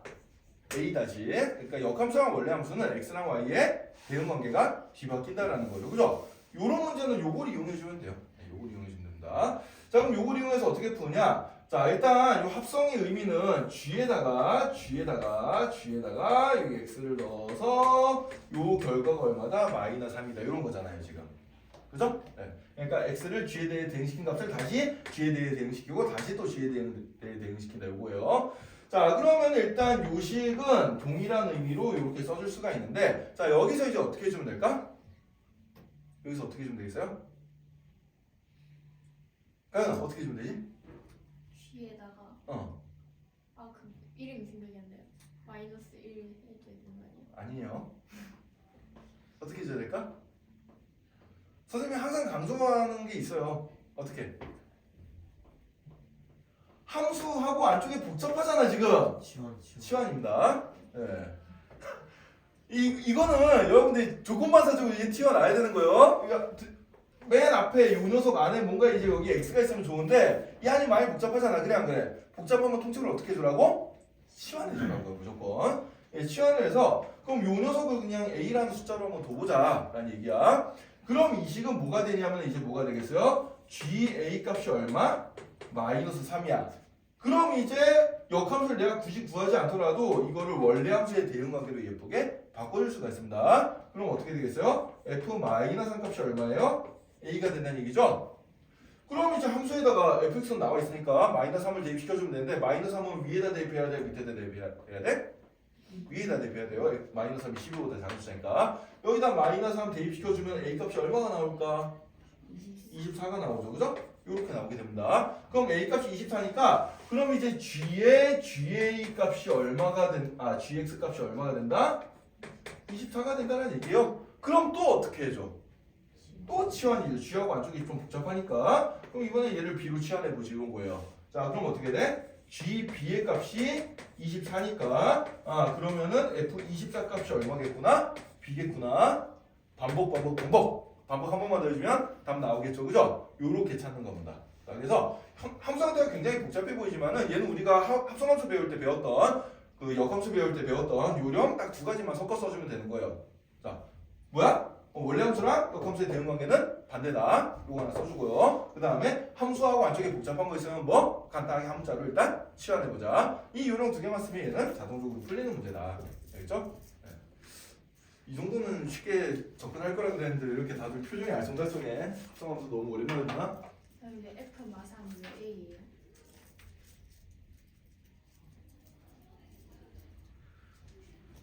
Speaker 1: A다지. 그러니까 역함수랑 원래 함수는 X랑 Y의 대응 관계가 뒤바뀐다라는 거죠. 그죠? 요런 문제는 요걸 이용해 주면 돼요. 요걸 이용해 주면 됩니다. 자, 그럼 요걸 이용해서 어떻게 푸느냐? 자, 일단 요 합성의 의미는 G에다가 여기 X를 넣어서 요 결과가 얼마다? 마이너스 3이다. 이런 거잖아요, 지금. 그죠? 네. 그러니까 X를 G에 대해 대응시킨 값을 다시 G에 대해 대응시키고 다시 또 G에 대해 대응시킨다. 요거예요. 자, 그러면 일단 요식은 동일한 의미로 이렇게 써줄 수가 있는데 자, 여기서 이제 어떻게 해주면 될까? 여기서 어떻게 해주면 되겠어요? 가연아, 어떻게 해주면 되지?
Speaker 2: G에다가
Speaker 1: 그
Speaker 2: 이름이 생각이 안 나요. 마이너스 1 해줘야 되는 거 아니에요?
Speaker 1: 아니에요. 어떻게 해줘야 될까? 선생님이 항상 강조하는 게 있어요. 어떻게? 함수하고 안쪽에 복잡하잖아 지금. 치환입니다. 예. 이거는 여러분들 조건만 사주고 이게 튀어나와야 되는 거예요. 그러니까 맨 앞에 이 녀석 안에 뭔가 이제 여기 x가 있으면 좋은데 이 안이 많이 복잡하잖아. 그래 안 그래? 복잡하면 통째로 어떻게 해주라고? 치환해 주라고요 무조건. 예, 치환을 해서 그럼 이 녀석을 그냥 a라는 숫자로 한번 둬보자 라는 얘기야. 그럼 이 식은 뭐가 되냐면 이제 뭐가 되겠어요? ga 값이 얼마? 마이너스 3이야. 그럼 이제 역함수를 내가 굳이 구하지 않더라도 이거를 원래 함수의 대응 관계로 예쁘게 바꿔줄 수가 있습니다. 그럼 어떻게 되겠어요? f-3 값이 얼마예요? a가 된다는 얘기죠? 그럼 이제 함수에다가 fx는 나와 있으니까 마이너스 3을 대입시켜주면 되는데 마이너스 3은 위에다 대입해야 돼? 밑에다 대입해야 돼? 위에다 대입해야 돼요. 마이너스 3이 12보다 작은 숫자니까 여기다 마이너스 3 대입시켜주면 a 값이 얼마가 나올까? 24가 나오죠. 그죠? 이렇게 나오게 됩니다. 그럼 a 값이 24니까 그럼 이제 g의 ga 값이 얼마가 gx 값이 얼마가 된다? 24가 된다는 얘기예요. 그럼 또 어떻게 해줘? 또 치환이죠. g하고 안쪽이 좀 복잡하니까 그럼 이번에 얘를 b로 치환해보지 이런 거예요. 자 그럼 어떻게 돼? gb의 값이 24니까 그러면은 f24 값이 얼마겠구나? b겠구나. 반복 한 번만 더 해주면 답 나오겠죠. 그죠? 요렇게 찾는 겁니다. 자, 그래서 함수상태가 굉장히 복잡해 보이지만은 얘는 우리가 합성함수 배울 때 배웠던 그 역함수 배울 때 배웠던 요령 딱 두 가지만 섞어 써주면 되는 거예요. 자, 뭐야? 원래 함수랑 역함수의 대응 관계는 반대다. 요거 하나 써주고요. 그 다음에 함수하고 안쪽에 복잡한 거 있으면 뭐 간단하게 함자로 일단 치환해보자. 이 요령 두 개만 쓰면 얘는 자동적으로 풀리는 문제다. 알겠죠? 이 정도는 쉽게 접근할 거라고 그랬는데 이렇게 다들 표정이 알쏭달쏭해. 합성함수 너무 오랜만에 보나?
Speaker 2: 근데 F 마삼 왜 A예요?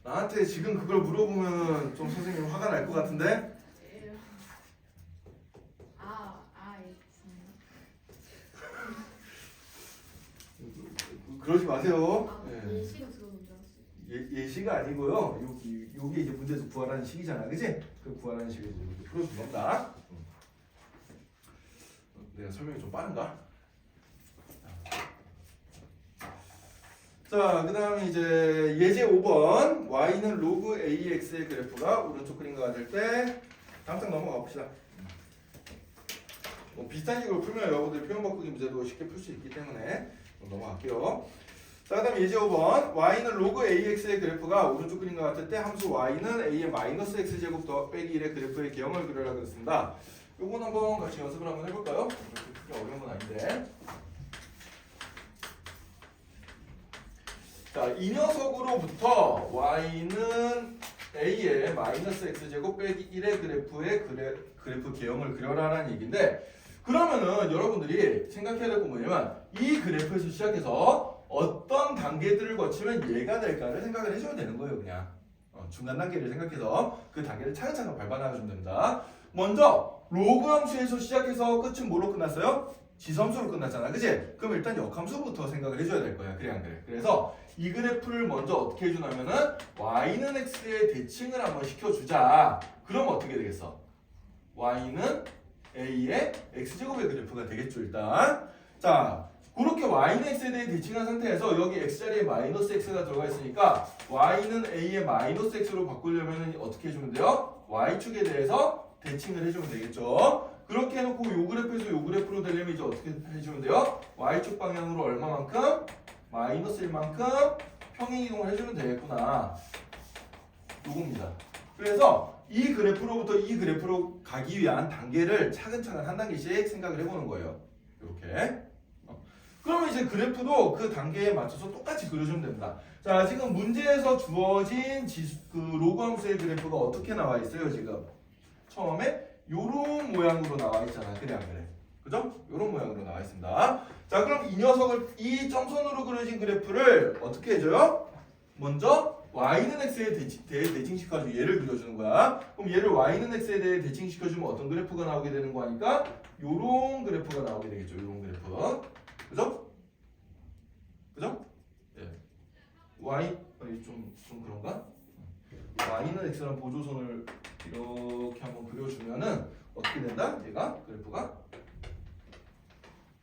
Speaker 1: 나한테 지금 그걸 물어보면 좀 선생님 화가 날 것 같은데? 그러지 마세요. 예.
Speaker 2: 예시가 들어온 줄 알았어요.
Speaker 1: 예시가 아니고요. 요게 이제 문제에서 구하라는 식이잖아, 그지? 그 구하라는 식을 이제 풀어준 겁니다. 내가 설명이 좀 빠른가? 자, 그 다음에 이제 예제 5번 y는 로그 ax의 그래프가 오른쪽 그림과 같을 때 당장 넘어가 봅시다. 비슷한 식으로 풀면 여러분들 표현 바꾸기 문제도 쉽게 풀 수 있기 때문에 넘어갈게요. 자, 그 다음 예제 5번 y는 로그 ax의 그래프가 오른쪽 그림과 같을 때 함수 y는 a의 마이너스 x제곱 더 빼기 1의 그래프의 개형을 그려라 그랬습니다. 요건 한번 같이 연습을 한번 해볼까요? 그렇게 크게 어려운 건 아닌데. 자, 이 녀석으로부터 y는 a의 마이너스 x제곱 빼기 1의 그래프의 그래프 개형을 그려라라는 얘기인데 그러면은 여러분들이 생각해야 될 건 뭐냐면 이 그래프에서 시작해서 어떤 단계들을 거치면 얘가 될까를 생각을 해줘야 되는 거예요. 그냥 중간 단계를 생각해서 그 단계를 차근차근 밟아나가주면 됩니다. 먼저 로그 함수에서 시작해서 끝은 뭐로 끝났어요? 지수함수로 끝났잖아, 그치? 그럼 일단 역함수부터 생각을 해줘야 될 거야. 그래 안 그래? 그래서 이 그래프를 먼저 어떻게 해주냐면은 y는 x의 대칭을 한번 시켜주자. 그럼 어떻게 되겠어? y는 a의 x제곱의 그래프가 되겠죠. 일단 자, 그렇게 y는 x에 대해 대칭한 상태에서 여기 x자리에 마이너스 x가 들어가 있으니까 y는 a의 마이너스 x로 바꾸려면 어떻게 해주면 돼요? y축에 대해서 대칭을 해주면 되겠죠. 그렇게 해놓고 요 그래프에서 요 그래프로 되려면 이제 어떻게 해주면 돼요? y축 방향으로 얼마만큼? 마이너스 1만큼 평행이동을 해주면 되겠구나. 요겁니다. 그래서 이 그래프로부터 이 그래프로 가기 위한 단계를 차근차근 한 단계씩 생각을 해보는 거예요. 이렇게. 그러면 이제 그래프도 그 단계에 맞춰서 똑같이 그려주면 됩니다. 자, 지금 문제에서 주어진 그 로그 함수의 그래프가 어떻게 나와 있어요, 지금? 처음에 요런 모양으로 나와 있잖아. 그래 안 그래? 그죠? 요런 모양으로 나와 있습니다. 자, 그럼 이 녀석을 이 점선으로 그려진 그래프를 어떻게 해줘요? 먼저 y는 x에 대해 대칭시켜가지고 얘를 그려주는 거야. 그럼 얘를 y는 x에 대해 대칭시켜주면 어떤 그래프가 나오게 되는 거니까 요런 그래프가 나오게 되겠죠. 요런 그래프. 그죠? 그죠? 예. y 좀 그런가? y는 x라는 보조선을 이렇게 한번 그려주면은 어떻게 된다? 얘가 그래프가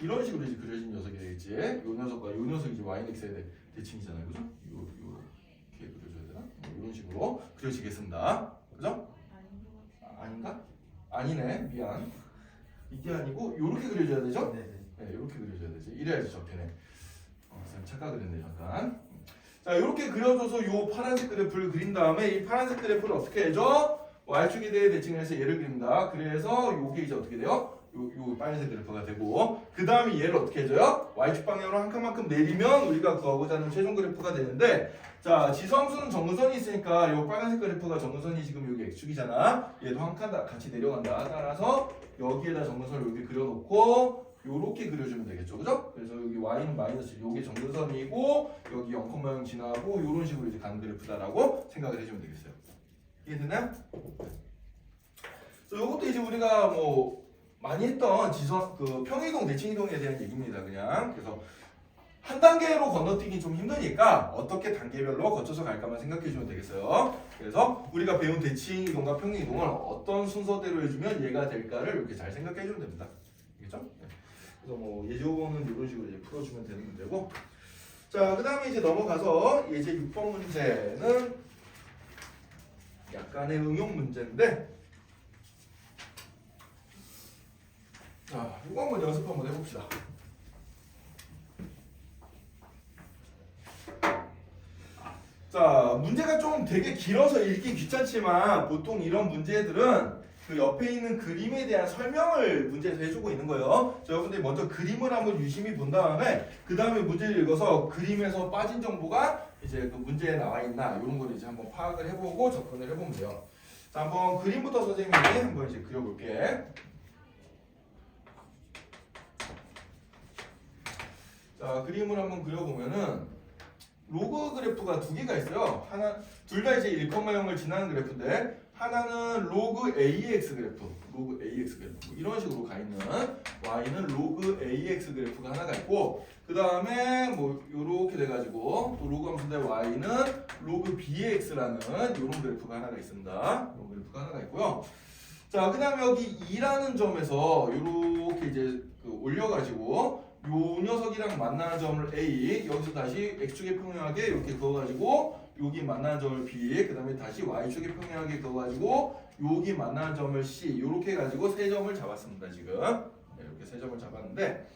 Speaker 1: 이런 식으로 이제 그려진 녀석이 되겠지. 요 녀석과 요 녀석이 이제 y는 x의 대칭이잖아요, 그죠? 요렇게 그려줘야 되나? 이런 식으로 그려지겠습니다, 그죠? 아닌가? 아니네, 미안. 이게 아니고 요렇게 그려줘야 되죠? 네, 요렇게 그려줘야 되지. 이래야지 적혀네. 선생님 착각을 했네 잠깐. 자, 요렇게 그려줘서 요 파란색 그래프를 그린 다음에 이 파란색 그래프를 어떻게 해줘? y축에 대해 대칭을 해서 얘를 그립니다. 그래서 요게 이제 어떻게 돼요? 요 빨간색 그래프가 되고, 그 다음에 얘를 어떻게 해줘요? y축 방향으로 한 칸만큼 내리면 우리가 구하고자 하는 최종 그래프가 되는데, 자, 지수함수는 정근선이 있으니까 요 빨간색 그래프가 정근선이 지금 여기 x축이잖아. 얘도 한 칸 같이 내려간다. 따라서 여기에다 정근선을 여기 그려놓고 요렇게 그려주면 되겠죠, 그죠? 그래서 여기 y는 마이너스, 요게 정근선이고 여기 0,0 지나고 요런 식으로 이제 가는 그래프다라고 생각을 해주면 되겠어요. 이해되나요? 그래서 요것도 이제 우리가 뭐 많이 했던 지선 그 평이동 대칭이동에 대한 얘기입니다. 그냥 그래서 한 단계로 건너뛰기 좀 힘드니까 어떻게 단계별로 거쳐서 갈까만 생각해 주면 되겠어요. 그래서 우리가 배운 대칭이동과 평이동을 어떤 순서대로 해주면 얘가 될까를 이렇게 잘 생각해 주면 됩니다. 알겠죠? 네. 그래서 뭐 예제호는 이런 식으로 이제 풀어주면 되는 문제고, 자, 그 다음에 이제 넘어가서 예제 6번 문제는 약간의 응용 문제인데, 자, 이거 한번 연습 한번 해봅시다. 자, 문제가 좀 되게 길어서 읽기 귀찮지만 보통 이런 문제들은 그 옆에 있는 그림에 대한 설명을 문제에서 해주고 있는 거예요. 자, 여러분들이 먼저 그림을 한번 유심히 본 다음에 그 다음에 문제를 읽어서 그림에서 빠진 정보가 이제 그 문제에 나와 있나 이런 걸 이제 한번 파악을 해보고 접근을 해보면 돼요. 자, 한번 그림부터 선생님이 한번 이제 그려볼게. 자, 그림을 한번 그려보면은 로그 그래프가 두 개가 있어요. 하나, 둘 다 이제 1,0을 지나는 그래프인데 하나는 로그 AX 그래프, 로그 AX 그래프 이런 식으로 가 있는 y는 로그 AX 그래프가 하나가 있고, 그 다음에 뭐 요렇게 돼가지고 또 로그 함수인데 y는 로그 BX라는 이런 그래프가 하나가 있습니다. 이런 그래프가 하나가 있고요. 자, 그 다음에 여기 2라는 점에서 요렇게 이제 그 올려가지고 요 녀석이랑 만나는 점을 A, 여기서 다시 x축에 평행하게 이렇게 그어가지고 여기 만나는 점을 B, 그 다음에 다시 y축에 평행하게 그어가지고 여기 만나는 점을 C, 이렇게 해가지고 세 점을 잡았습니다. 지금 이렇게 세 점을 잡았는데,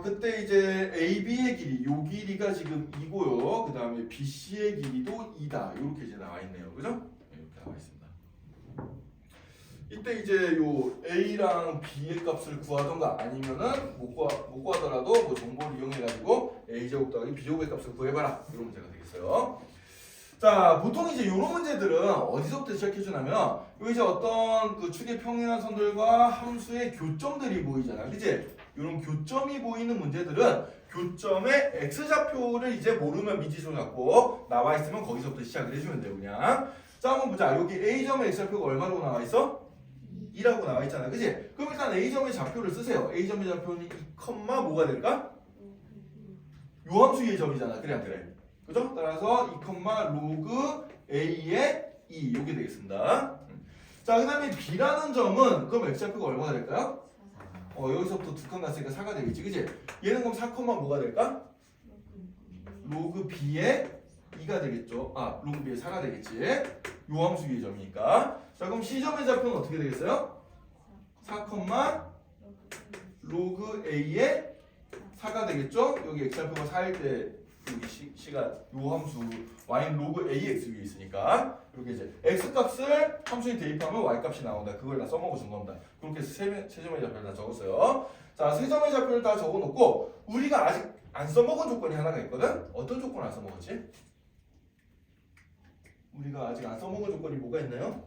Speaker 1: 그때 이제 AB의 길이, 요 길이가 지금 2고요. 그 다음에 BC의 길이도 2다. 이렇게 이제 나와 있네요. 그죠? 이렇게 나와 있습니다. 이때 이제 요 A랑 B의 값을 구하던가 아니면은 못 구하더라도 뭐 정보를 이용해가지고 A제곱 더하기 B제곱의 값을 구해봐라. 이런 문제가 되겠어요. 자, 보통 이제 이런 문제들은 어디서부터 시작해주냐면 요 이제 어떤 그 축의 평행한 선들과 함수의 교점들이 보이잖아. 그치? 이런 교점이 보이는 문제들은 교점의 X좌표를 이제 모르면 미지수 갖고 나와 있으면 거기서부터 시작을 해주면 돼요. 그냥. 자, 한번 보자. 여기 A점의 X좌표가 얼마라고 나와 있어? 2라고 나와 있잖아. 그치? 그럼 일단 A점의 좌표를 쓰세요. A점의 좌표는 2, 뭐가 될까? 요 함수의 점이잖아. 그래 안 그래? 그죠? 따라서 2, 로그 A의 2 요게 되겠습니다. 자, 그 다음에 B라는 점은 그럼 X좌표가 얼마가 될까요? 여기서부터 두 칸 갔으니까 4가 되겠지. 그치? 얘는 그럼 4, 뭐가 될까? 로그 B의 2가 되겠죠. 로그 B의 4가 되겠지. 요 함수의 점이니까. 자, 그럼 C점의 좌표는 어떻게 되겠어요? 4, 로그 A의 4가 되겠죠? 여기 X좌표가 4일 때 여기 C가 요 함수 Y는 로그 AX 위에 있으니까 이렇게 이제 X값을 함수에 대입하면 Y값이 나온다. 그걸 다 써먹어 준 겁니다. 그렇게 해서 세 점의 좌표를 다 적었어요. 자, 세 점의 좌표를 다 적어놓고 우리가 아직 안 써먹은 조건이 하나가 있거든? 어떤 조건 안 써먹었지? 우리가 아직 안 써먹은 조건이 뭐가 있나요?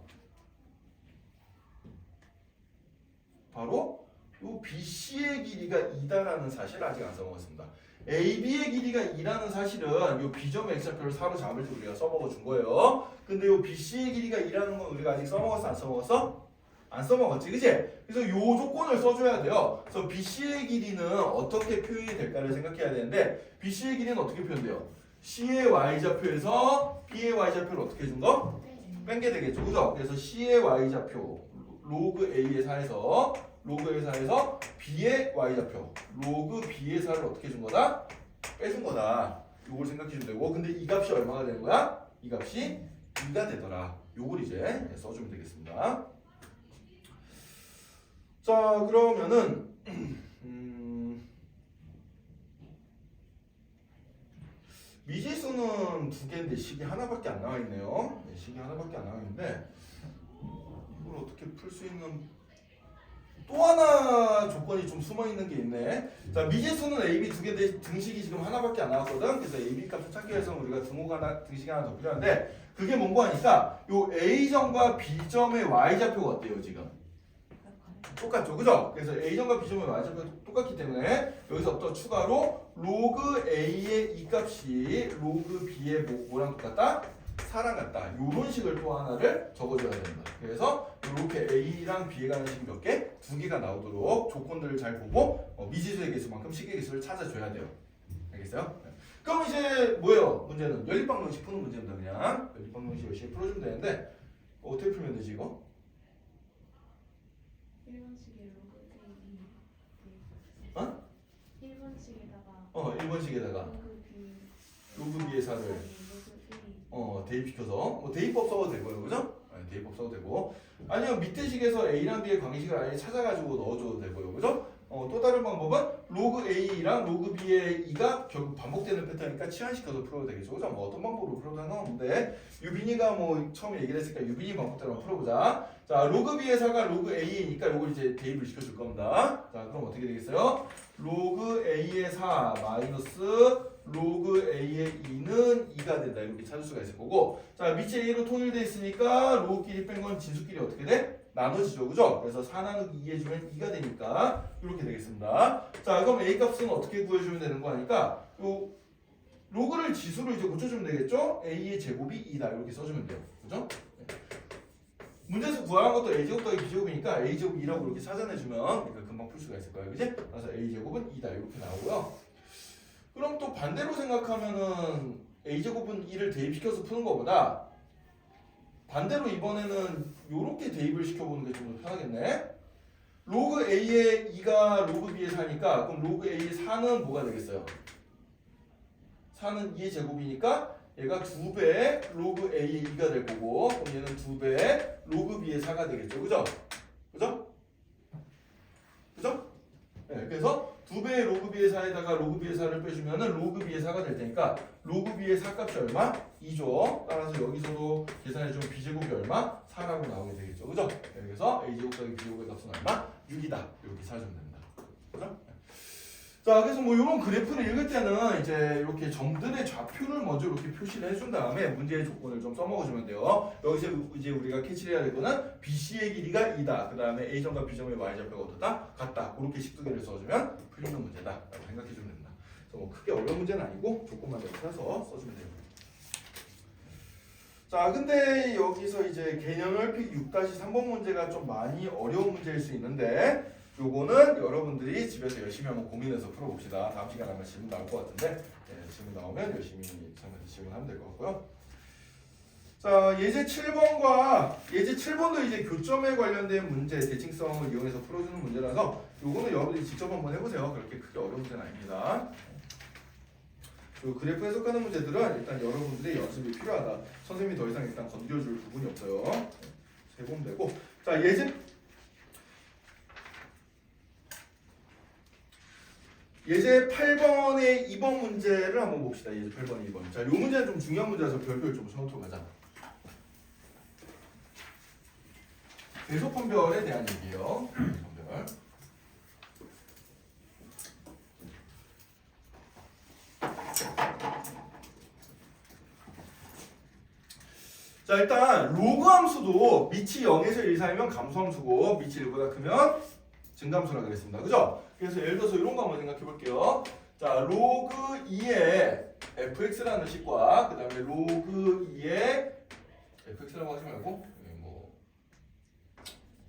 Speaker 1: 바로 요 BC의 길이가 2다라는 사실을 아직 안 써먹었습니다. AB의 길이가 2라는 사실은 요 B점의 X좌표를 4로 잡을 때 우리가 써먹어 준 거예요. 근데 요 BC의 길이가 2라는 건 우리가 아직 써먹었어? 안 써먹었어? 안 써먹었지, 그치? 그래서 요 조건을 써줘야 돼요. 그래서 BC의 길이는 어떻게 표현이 될까를 생각해야 되는데 BC의 길이는 어떻게 표현돼요? C의 y좌표에서 B의 y좌표를 어떻게 해준 거? 뺀 게 되겠죠. 그죠? 그래서 C의 y좌표 로그 A의 4에서 B의 y좌표 로그 B의 4를 어떻게 해준 거다? 빼준 거다. 요걸 생각해 주면 되고 근데 이 값이 얼마가 되는 거야? 이 값이 2가 되더라. 요걸 이제 써주면 되겠습니다. 자 그러면은 미지수는 두 개인데 식이 하나밖에 안 나와 있네요. 네, 식이 하나밖에 안 나와 있는데 이걸 어떻게 풀 수 있는 또 하나 조건이 좀 숨어 있는 게 있네. 자 미지수는 A, B 두 개인데 등식이 지금 하나밖에 안 나왔거든. 그래서 A, B 값을 찾기 위해서는 우리가 등식이 하나 더 필요한데 그게 뭔고 하니까 요 A점과 B점의 y좌표가 어때요 지금? 똑같죠, 그죠? 그래서 A점과 B점의 y좌표가 똑같기 때문에 여기서부터 추가로 로그 A의 이 값이 로그 B의 뭐랑 똑같다? 4랑 같다. 요런 식을 또 하나를 적어줘야 된다. 그래서 이렇게 A랑 B에 관한 식 몇 개? 두 개가 나오도록 조건들을 잘 보고 미지수의 개수만큼 식의 개수를 찾아줘야 돼요. 알겠어요? 그럼 이제 뭐예요? 문제는 연립방정식 푸는 문제입니다. 그냥 연립방정식 열심히 풀어주면 되는데 어떻게 풀면 되지 이거?
Speaker 2: 1번식에 로그 A,
Speaker 1: 어?
Speaker 2: 1번식에다가
Speaker 1: 1번식에다가
Speaker 2: 로그 B,
Speaker 1: 로그 B의 4를
Speaker 2: 로그 A,
Speaker 1: 대입시켜서 뭐 대입법 써도 되고요, 그죠? 네, 대입법 써도 되고 아니면 밑에 식에서 A랑 B의 관계식을 아예 찾아가지고 넣어줘도 되고요, 그죠? 또 다른 방법은 로그 A랑 로그 B의 2가 결국 반복되는 패턴이니까 치환시켜서 풀어도 되겠죠, 그죠? 뭐 어떤 방법으로 풀어도 상관없는데 유빈이가 뭐 처음에 얘기를 했으니까 유빈이 방법대로 한번 풀어보자. 자, 로그 B의 4가 로그 A니까 요걸 이제 대입을 시켜줄 겁니다. 자, 그럼 어떻게 되겠어요? 로그 A의 4 마이너스 로그 A의 2는 2가 된다. 이렇게 찾을 수가 있을 거고 자 밑에 A로 통일돼 있으니까 로그끼리 뺀 건 진수끼리 어떻게 돼? 나눠지죠. 그죠? 그래서 4 나누기 2 해주면 2가 되니까 이렇게 되겠습니다. 자 그럼 A 값은 어떻게 구해주면 되는 거 하니까 요 로그를 지수로 이제 고쳐주면 되겠죠? A의 제곱이 2다. 이렇게 써주면 돼요. 그죠? 문제에서 구하는 것도 A제곱 더하기 B제곱이니까 A제곱 2라고 이렇게 찾아내주면 그러니까 금방 풀 수가 있을 거예요. 그지? 그래서 A제곱은 2다. 이렇게 나오고요. 그럼 또 반대로 생각하면은 A제곱은 2를 대입시켜서 푸는 것보다 반대로 이번에는 요렇게 대입을 시켜보는 게 좀 더 편하겠네. 로그 A의 2가 로그 B의 4니까 그럼 로그 A의 4는 뭐가 되겠어요? 4는 2의 제곱이니까 얘가 2배 로그 A의 2가 될 거고 그럼 얘는 2배 로그 B의 4가 되겠죠. 그죠? 그죠? 그죠? 네, 그래서 2배의 로그 B의 4에다가 로그 B의 4를 빼주면은 로그 B의 4가 될 테니까 로그 B의 4 값이 얼마? 2죠. 따라서 여기서도 계산해주면 B제곱이 얼마? 4라고 나오게 되겠죠. 그죠? 네, 그래서 A제곱 더하기 B제곱의 값은 얼마? 6이다. 이렇게 찾으면 됩니다. 그죠? 자, 그래서 뭐 이런 그래프를 읽을 때는 이제 이렇게 점들의 좌표를 먼저 이렇게 표시를 해준 다음에 문제의 조건을 좀 써먹어주면 돼요. 여기서 이제 우리가 캐치를 해야 될 거는 BC의 길이가 2다. 그 다음에 A점과 B점의 Y좌표가 어떻다? 같다. 그렇게 식두개를 써주면 풀리는 문제다. 라고 생각해주면 됩니다. 그래서 뭐 크게 어려운 문제는 아니고 조건만 잘 찾아서 써주면 됩니다. 자, 근데 여기서 이제 개념넓히 6-3번 문제가 좀 많이 어려운 문제일 수 있는데 요거는 여러분들이 집에서 열심히 한번 고민해서 풀어봅시다. 다음 시간에 아마 질문 나올 것 같은데 질문 나오면 열심히 참여해서 질문하면 될 것 같고요. 자 예제 7번도 이제 교점에 관련된 문제 대칭성을 이용해서 풀어주는 문제라서 요거는 여러분들이 직접 한번 해보세요. 그렇게 크게 어려운 문제는 아닙니다. 그 그래프 해석하는 문제들은 일단 여러분들의 연습이 필요하다. 선생님이 더 이상 일단 건드려줄 부분이 없어요. 해보면 되고 자 예제 8번의 2번 문제를 한번 봅시다. 예제 8번의 2번. 자, 이 문제는 좀 중요한 문제라서 별별 좀 쳐놓도록 하자. 대소판별에 대한 얘기예요. 대소판별. 자, 일단 로그 함수도 밑이 0에서 1 사이면 감소함수고 밑이 1보다 크면 증감수라 그랬습니다. 그죠? 그래서 예를 들어서 이런 거 한번 생각해 볼게요. 자, 로그 2의 fx라는 식과 그 다음에 로그 2의 fx라고 하지 말고 뭐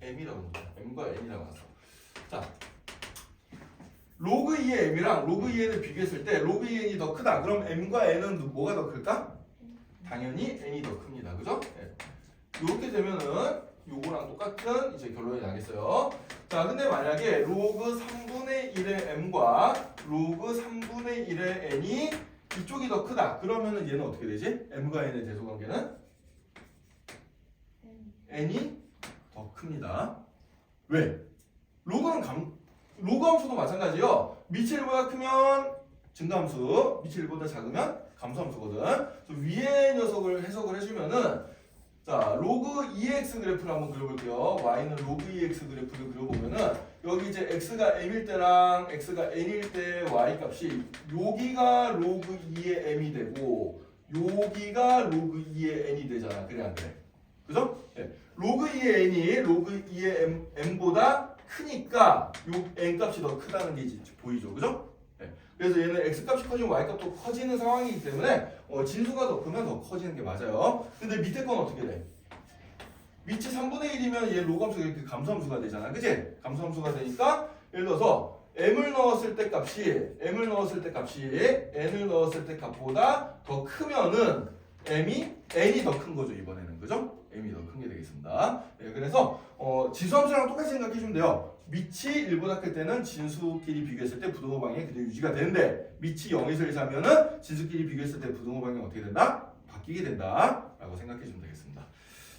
Speaker 1: m이라고 m과 n이라고 하죠. 자, 로그 2의 m이랑 로그 2n을 비교했을 때 로그 2n이 더 크다. 그럼 m과 n은 뭐가 더 클까? 당연히 n이 더 큽니다. 그죠? 네. 이렇게 되면은 요거랑 똑같은 이제 결론이 나겠어요. 자, 근데 만약에 로그 3분의 1의 m과 로그 3분의 1의 n이 이쪽이 더 크다. 그러면은 얘는 어떻게 되지? m과 n의 대소관계는 n이 더 큽니다. 왜? 로그 함수도 마찬가지예요. 밑이 1보다 크면 증가함수, 밑이 1보다 작으면 감소함수거든. 그래서 위의 녀석을 해석을 해주면은 자, 로그 2x 그래프를 한번 그려볼게요. y는 로그 2x 그래프를 그려보면은 여기 이제 x가 m일 때랑 x가 n일 때 y 값이 여기가 로그 2의 m이 되고 여기가 로그 2의 n이 되잖아. 그래 안 그래? 그죠? 네. 로그 2의 n이 로그 2의 m보다 크니까 요 n 값이 더 크다는 게 이제 보이죠. 그죠? 네. 그래서 얘는 x 값이 커지면 y 값도 커지는 상황이기 때문에 진수가 더 크면 더 커지는 게 맞아요. 근데 밑에 건 어떻게 돼? 밑이 3분의 1이면 얘 로그함수가 이렇게 감소함수가 되잖아. 그치? 감소함수가 되니까 예를 들어서 m을 넣었을 때 값이 n을 넣었을 때 값보다 더 크면은 n이 더 큰 거죠. 이번에는. 그죠? m이 더 큰 게 되겠습니다. 네, 그래서 지수함수랑 똑같이 생각해 주면 돼요. 밑이 1보다 클 때는 진수끼리 비교했을 때 부등호 방향이 그대로 유지가 되는데 밑이 0에서 1 사면은 진수끼리 비교했을 때 부등호 방향이 어떻게 된다? 바뀌게 된다 라고 생각해 주면 되겠습니다.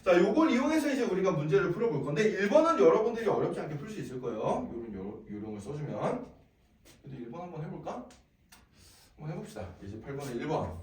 Speaker 1: 자, 요걸 이용해서 이제 우리가 문제를 풀어볼 건데 1번은 여러분들이 어렵지 않게 풀 수 있을 거예요. 요런 요령을 써주면. 근데 1번 한번 해볼까? 한번 해봅시다. 이제 8번에 1번.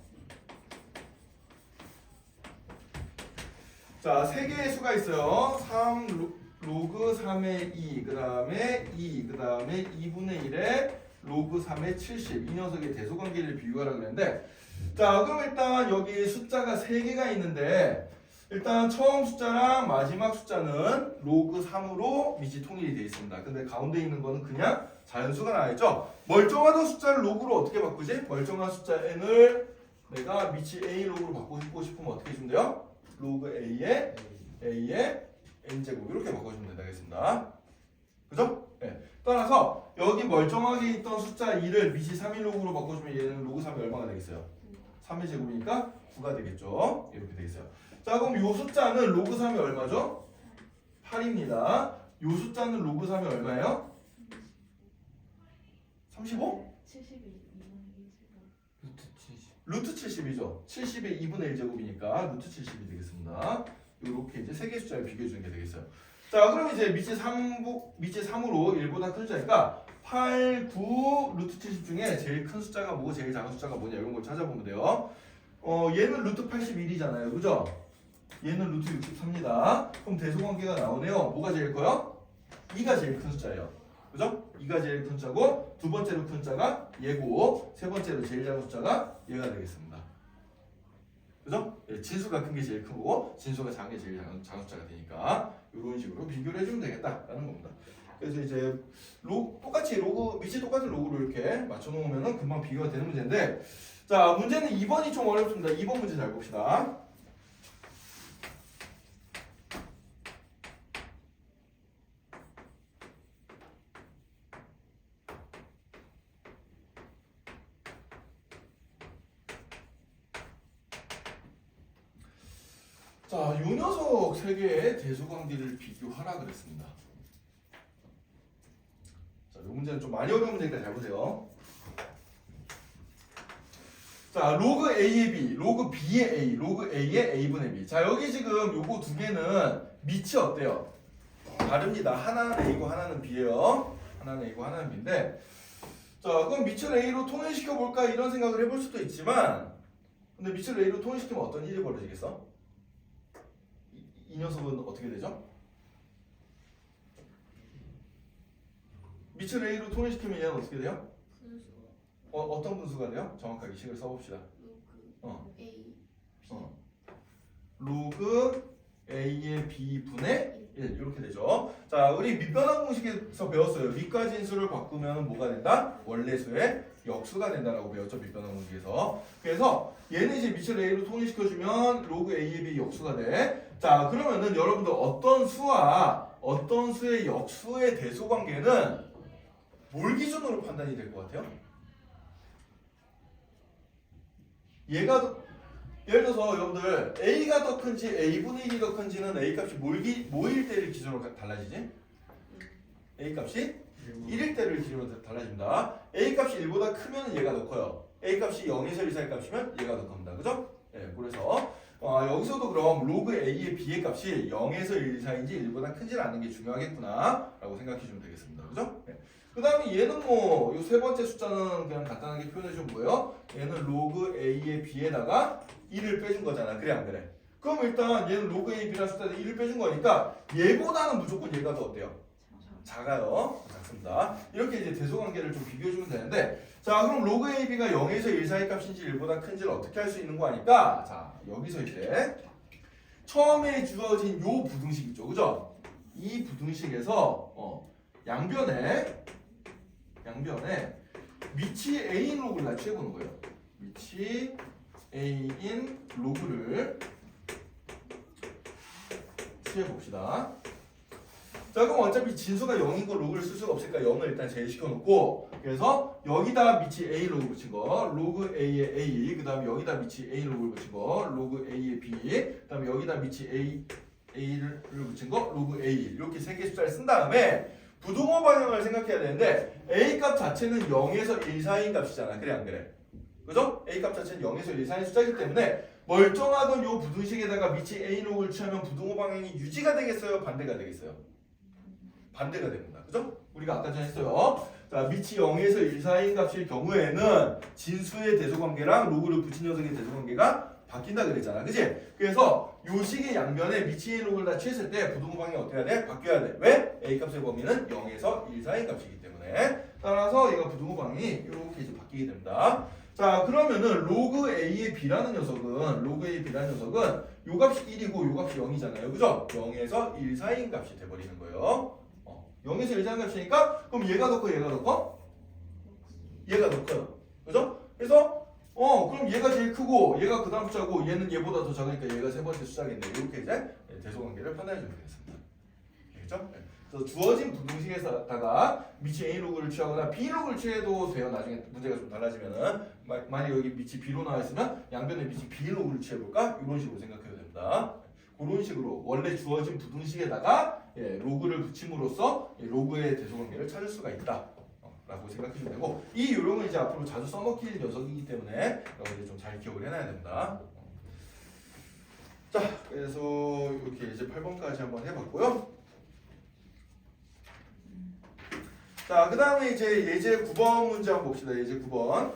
Speaker 1: 자, 3개의 수가 있어요. 3 로그 3의 2, 그 다음에 2, 그 다음에 2분의 1에 로그 3의 70. 이 녀석의 대소관계를 비교하라 그랬는데, 자, 그럼 일단 여기 숫자가 3개가 있는데, 일단 처음 숫자랑 마지막 숫자는 로그 3으로 밑이 통일이 되어 있습니다. 근데 가운데 있는 거는 그냥 자연수가 나와있죠. 멀쩡하던 숫자를 로그로 어떻게 바꾸지? 멀쩡한 숫자 n을 내가 밑이 a 로그로 바꾸고 싶으면 어떻게 해주면 돼요? 로그 a에 n제곱 이렇게 바꿔주면 되겠습니다. 그죠? 네. 따라서 여기 멀쩡하게 있던 숫자 2를 밑이 3일 로그로 바꿔주면 얘는 로그 3이 얼마가 되겠어요? 3의 제곱이니까 9가 되겠죠. 이렇게 되겠어요. 자, 그럼 요 숫자는 로그 3이 얼마죠? 8입니다. 요 숫자는 로그 3이 얼마예요? 35?
Speaker 2: 72
Speaker 1: 루트 70이죠. 70의 2분의 1제곱이니까 루트 70이 되겠습니다. 이렇게 이제 세 개 숫자를 비교해 주는 게 되겠어요. 자, 그럼 이제 밑이 3으로 1보다 큰 숫자니까 8, 9, 루트 70 중에 제일 큰 숫자가 뭐고 제일 작은 숫자가 뭐냐 이런 걸 찾아보면 돼요. 얘는 루트 81이잖아요. 그죠? 얘는 루트 63입니다. 그럼 대소관계가 나오네요. 뭐가 제일 커요? 2가 제일 큰 숫자예요. 그죠? 2가 제일 큰 숫자고 두 번째로 큰 숫자가 얘고 세 번째로 제일 작은 숫자가 얘가 되겠습니다. 그죠? 예, 진수가 큰 게 제일 크고 진수가 작은 게 제일 작은 숫자가 되니까 이런 식으로 비교를 해주면 되겠다라는 겁니다. 그래서 이제 똑같이 로그 밑이 똑같은 로그로 이렇게 맞춰놓으면 금방 비교가 되는 문제인데, 자, 문제는 2번이 좀 어렵습니다. 2번 문제 잘 봅시다. 자, 요 녀석 세 개의 대소관계를 비교하라 그랬습니다. 자, 요 문제는 좀 많이 어려운 문제니까 잘 보세요. 자, 로그 A의 B, 로그 B의 A, 로그 A의 A분의 B. 자, 여기 지금 요거 두 개는 밑이 어때요? 다릅니다. 하나는 A고 하나는 B예요. 하나는 A고 하나는 B인데, 자, 그럼 밑을 A로 통일시켜 볼까 이런 생각을 해볼 수도 있지만, 근데 밑을 A로 통일시키면 어떤 일이 벌어지겠어? 이 녀석은 어떻게 되죠? 밑을 A로 통일시키면 얘는 어떻게 돼요? 어떤 분수가 돼요? 정확하게 식을 써봅시다.
Speaker 2: 로그 A
Speaker 1: 로그 A의 B분의 1 이렇게 되죠. 자, 우리 밑변환 공식에서 배웠어요. 밑과 진수를 바꾸면 뭐가 된다? 원래수의 역수가 된다라고 배웠죠. 밑변환 공식에서. 그래서 얘는 이제 밑을 A로 통일시켜주면 로그 A의 B 역수가 돼. 자, 그러면은 여러분들 어떤 수와 어떤 수의 역수의 대소관계는 뭘 기준으로 판단이 될 것 같아요? 얘가 예를 들어서 여러분들 A가 더 큰지 A분의 1이 더 큰지는 A 값이 뭐일 때를 기준으로 달라지지? A 값이 1일 때를 기준으로 달라집니다. A 값이 1보다 크면 얘가 더 커요. A 값이 0에서 1 사이 값이면 얘가 더 큽니다. 그죠? 예, 그래서 여기서도 그럼 로그 A의 B의 값이 0에서 1 사이인지 1보다 큰지 않는 게 중요하겠구나 라고 생각해 주면 되겠습니다. 그죠? 예. 그 다음에 얘는 뭐 이 세 번째 숫자는 그냥 간단하게 표현해 주면 뭐예요? 얘는 로그 A의 B에다가 1을 빼준 거잖아. 그래 안 그래? 그럼 일단 얘는 로그 A, B라는 숫자에 1을 빼준 거니까 얘보다는 무조건 얘가 더 어때요? 작아요. 작습니다. 이렇게 이제 대소관계를 좀 비교해주면 되는데 자 그럼 로그 A, B가 0에서 1 사이 값인지 1보다 큰지를 어떻게 할 수 있는 거 아니까 자 여기서 이제 처음에 주어진 요 부등식 있죠. 그죠? 이 부등식에서 양변에 미치 A인 로그를 나 취해보는 거예요. 미치 A인 로그를 취해봅시다. 자 그럼 어차피 진수가 0인 거 로그를 쓸 수가 없으니까 0을 일단 제외시켜놓고 그래서 여기다 미치 A 로그 붙인 거 로그 A의 A 그 다음에 여기다 미치 A 로그를 붙인 거 로그 A의 B 그 다음에 여기다 미치 A를 붙인 거 로그 A 이렇게 세 개 숫자를 쓴 다음에 부동호 방향을 생각해야 되는데 A 값 자체는 0에서 1 사이인 값이잖아. 그래 안 그래? 그죠? A 값 자체는 0에서 1 사이인 숫자이기 때문에 멀쩡하던 요 부등식에다가 미치 A 로그를 취하면 부동호 방향이 유지가 되겠어요? 반대가 되겠어요? 반대가 됩니다. 그죠? 우리가 아까 전에 했어요. 자, 미치 0에서 1 사이인 값일 경우에는 진수의 대소관계랑 로그를 붙인 녀석의 대소관계가 바뀐다 그랬잖아. 그지? 그래서 요 식의 양변에 미치 A 로그를 다 취했을 때 부동호 방향이 어떻게 해야 돼? 바뀌어야 돼. 왜? A 값의 범위는 0에서 1 사이인 값이기 때문에 따라서 얘가 부동호 방향이 이렇게 이제 바뀌게 됩니다. 자 그러면은 로그 A의 B라는 녀석은 요 값이 1이고 요 값이 0이잖아요. 그죠? 0에서 1 사이인 값이 돼버리는 거예요. 0에서 1 사이인 값이니까 그럼 얘가 더 커? 얘가 더 커? 얘가 더 커요. 그죠? 그래서 그럼 얘가 제일 크고 얘가 그 다음 숫자고 얘는 얘보다 더 작으니까 얘가 세 번째 숫자겠네. 이렇게 이제 대소관계를 판단해 주면 되겠습니다. 알겠죠? 그래서 주어진 부등식에다가 미치 A 로그를 취하거나 B 로그를 취해도 돼요. 나중에 문제가 좀 달라지면은 만약 여기 미치 B로 나와 있으면 양변에 미치 B 로그를 취해볼까? 이런 식으로 생각해도 됩니다. 그런 식으로 원래 주어진 부등식에다가 로그를 붙임으로써 로그의 대소관계를 찾을 수가 있다. 라고 생각해주면 되고 이 요령은 이제 앞으로 자주 써먹힐 녀석이기 때문에 여러분들이 좀 잘 기억을 해놔야 됩니다. 자, 그래서 이렇게 이제 8번까지 한번 해봤고요. 자, 그 다음에 이제 예제 9번 문제 한번 봅시다. 예제 9번.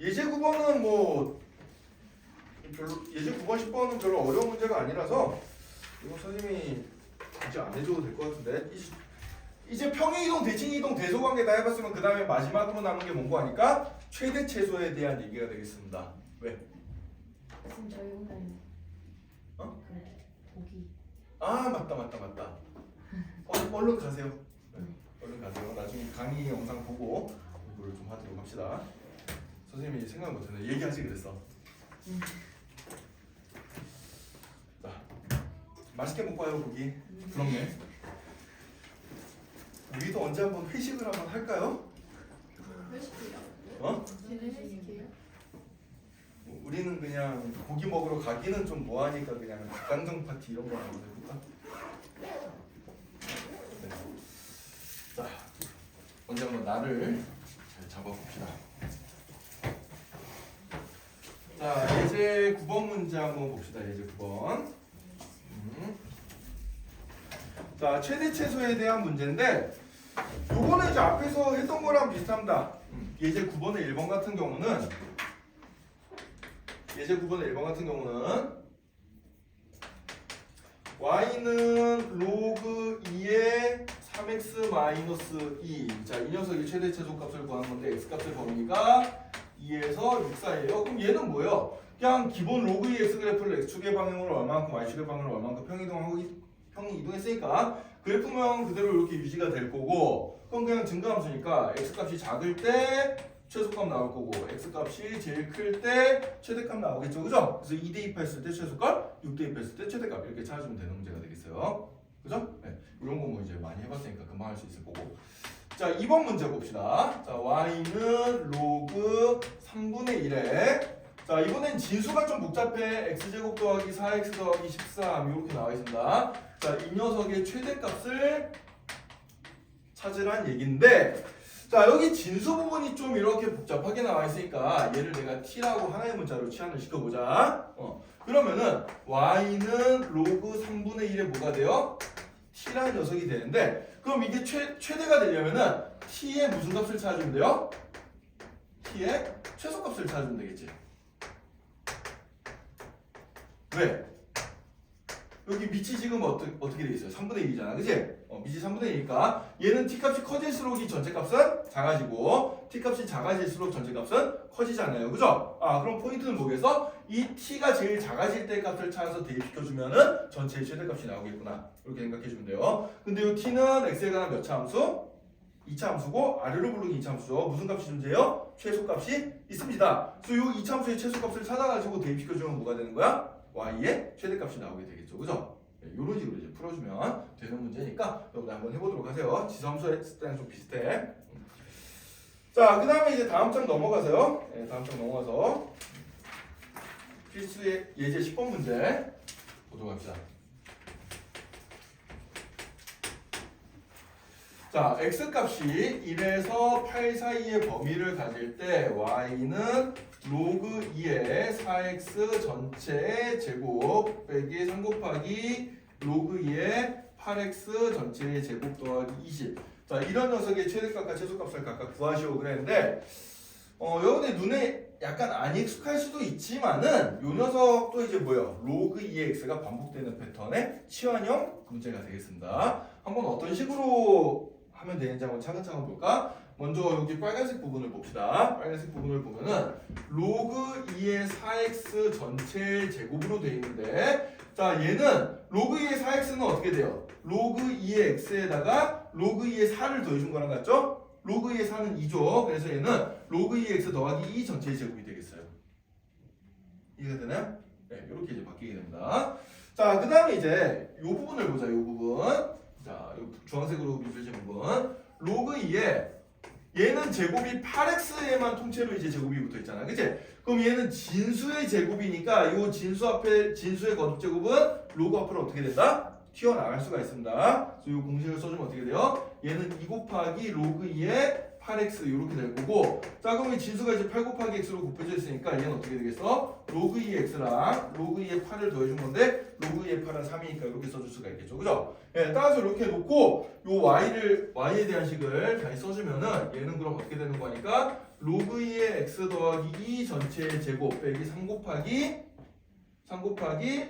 Speaker 1: 예제 9번은 뭐 예제 9번, 10번은 별로 어려운 문제가 아니라서 이거 선생님이 이제 안 해줘도 될 것 같은데 이제 평행이동, 대칭이동, 대소관계 다 해봤으면 그 다음에 마지막으로 남은 게 뭔고 하니까 최대 최소에 대한 얘기가 되겠습니다. 왜?
Speaker 2: 지금 저희 오늘 보기
Speaker 1: 아 맞다. 얼른 가세요. 네, 얼른 가세요. 나중에 강의 영상 보고 이걸 좀 하도록 합시다. 선생님이 생각 못했네. 얘기하지 그랬어. 자, 맛있게 먹고 와요 고기. 부럽네. 우리도 언제 한번 회식을 한번 할까요?
Speaker 2: 회식이요? 회식이요?
Speaker 1: 우리는 그냥 고기 먹으러 가기는 좀 뭐하니까 그냥 닭강정 파티 이런 거 한번 해볼까? 네. 자, 언제 한번 날을 잘 잡아봅시다. 자, 예제 9번 문제 한번 봅시다. 예제 9번. 자, 최대 최소에 대한 문제인데 요거는 이제 앞에서 했던 거랑 비슷합니다. 예제 9번의 1번 같은 경우는 y는 로그 2의 3x 마이너스 2. 자, 이 녀석이 최대 최소 값을 구하는 건데 x 값의 범위가 2에서 6 사이에요. 그럼 얘는 뭐예요? 그냥 기본 로그 2 x 그래프를 x축의 방향으로 얼마만큼 y축의 방향으로 얼마만큼 평이 이동했으니까 그래프명 그대로 이렇게 유지가 될 거고 그럼 그냥 증가함수니까 x값이 작을 때 최소값 나올 거고 x값이 제일 클 때 최대값 나오겠죠. 그죠? 그래서 2 대입했을 때 최소값, 6 대입했을 때 최대값 이렇게 찾아주면 되는 문제가 되겠어요. 그죠? 네. 이런 거 뭐 이제 많이 해봤으니까 금방 할 수 있을 거고. 자, 2번 문제 봅시다. 자, y는 로그 3분의 1에 자, 이번엔 진수가 좀 복잡해. x제곱 더하기 4x 더하기 13 이렇게 나와 있습니다. 자, 이 녀석의 최대값을 찾으란 얘긴데 자, 여기 진수 부분이 좀 이렇게 복잡하게 나와 있으니까 얘를 내가 t라고 하나의 문자로 치환을 시켜보자. 그러면은 y는 로그 3분의 1에 뭐가 돼요? t라는 녀석이 되는데 그럼 이게 최대가 되려면은 t의 무슨 값을 찾아주면 돼요? t의 최소값을 찾아주면 되겠지. 왜? 여기 밑이 지금 어떻게 돼 있어요? 3분의 1이잖아, 그치? 밑이 3분의 1이니까 얘는 t 값이 커질수록 이 전체 값은 작아지고 t 값이 작아질수록 전체 값은 커지잖아요, 그죠? 그럼 포인트는 뭐겠어? 이 t가 제일 작아질 때 값을 찾아서 대입시켜주면은 전체의 최대값이 나오겠구나, 이렇게 생각해주면 돼요. 근데 이 t는 x에 관한 몇 차 함수? 2차 함수고 아래로 부르기 2차 함수죠. 무슨 값이 존재해요? 최소값이 있습니다. 그래서 이 2차 함수의 최소값을 찾아가지고 대입시켜주면 뭐가 되는 거야? y의 최대값이 나오게 되겠죠, 그죠? 네, 이런 식으로 이제 풀어주면 되는 문제니까 여러분 한번 해보도록 하세요. 지수함수에 때랑 좀 비슷해. 자, 그 다음에 이제 다음 장 넘어가세요. 네, 다음 장 넘어가서 필수의 예제 10번 문제 보도록 합시다. 자, x값이 1에서 8 사이의 범위를 가질 때 y는 로그 2의 4x 전체의 제곱 빼기 3 곱하기 로그 2의 8x 전체의 제곱 더하기 20. 자, 이런 녀석의 최대값과 최소값을 각각 구하시오 그랬는데 여러분의 눈에 약간 안 익숙할 수도 있지만은 요 녀석도 이제 뭐예요? 로그 2의 x가 반복되는 패턴의 치환형 문제가 되겠습니다. 한번 어떤 식으로 하면 되는지 한번 차근차근 볼까? 먼저 여기 빨간색 부분을 봅시다. 빨간색 부분을 보면은 로그 2의 4x 전체 제곱으로 되어 있는데 자, 얘는 로그 2의 4x는 어떻게 돼요? 로그 2의 x에다가 로그 2의 4를 더해준 거랑 같죠? 로그 2의 4는 2죠. 그래서 얘는 로그 2의 x 더하기 2 전체의 제곱이 되겠어요. 이해가 되나요? 네, 이렇게 이제 바뀌게 됩니다. 자, 그 다음에 이제 이 부분을 보자. 이 부분. 자, 이 주황색으로 묘사진 부분. 로그 2에 얘는 제곱이 8x에만 통째로 이제 제곱이 붙어 있잖아, 그치? 그럼 얘는 진수의 제곱이니까 이 진수 앞에 진수의 거듭 제곱은 로그 앞으로 어떻게 된다? 튀어나갈 수가 있습니다. 그래서 이 공식을 써주면 어떻게 돼요? 얘는 2 곱하기 로그 2의 8x 이렇게 될 거고, 자, 그럼 이 진수가 이제 8 곱하기 x로 곱해져 있으니까 얘는 어떻게 되겠어? 로그 2의 x랑 로그 2의 8을 더해준 건데 로그 2의 8은 3이니까 이렇게 써줄 수가 있겠죠, 그죠? 예, 따라서 이렇게 놓고 요 y에 대한 식을 다시 써주면은 얘는 그럼 어떻게 되는 거니까 로그 2의 x 더하기 2 전체의 제곱 빼기 3 곱하기 여기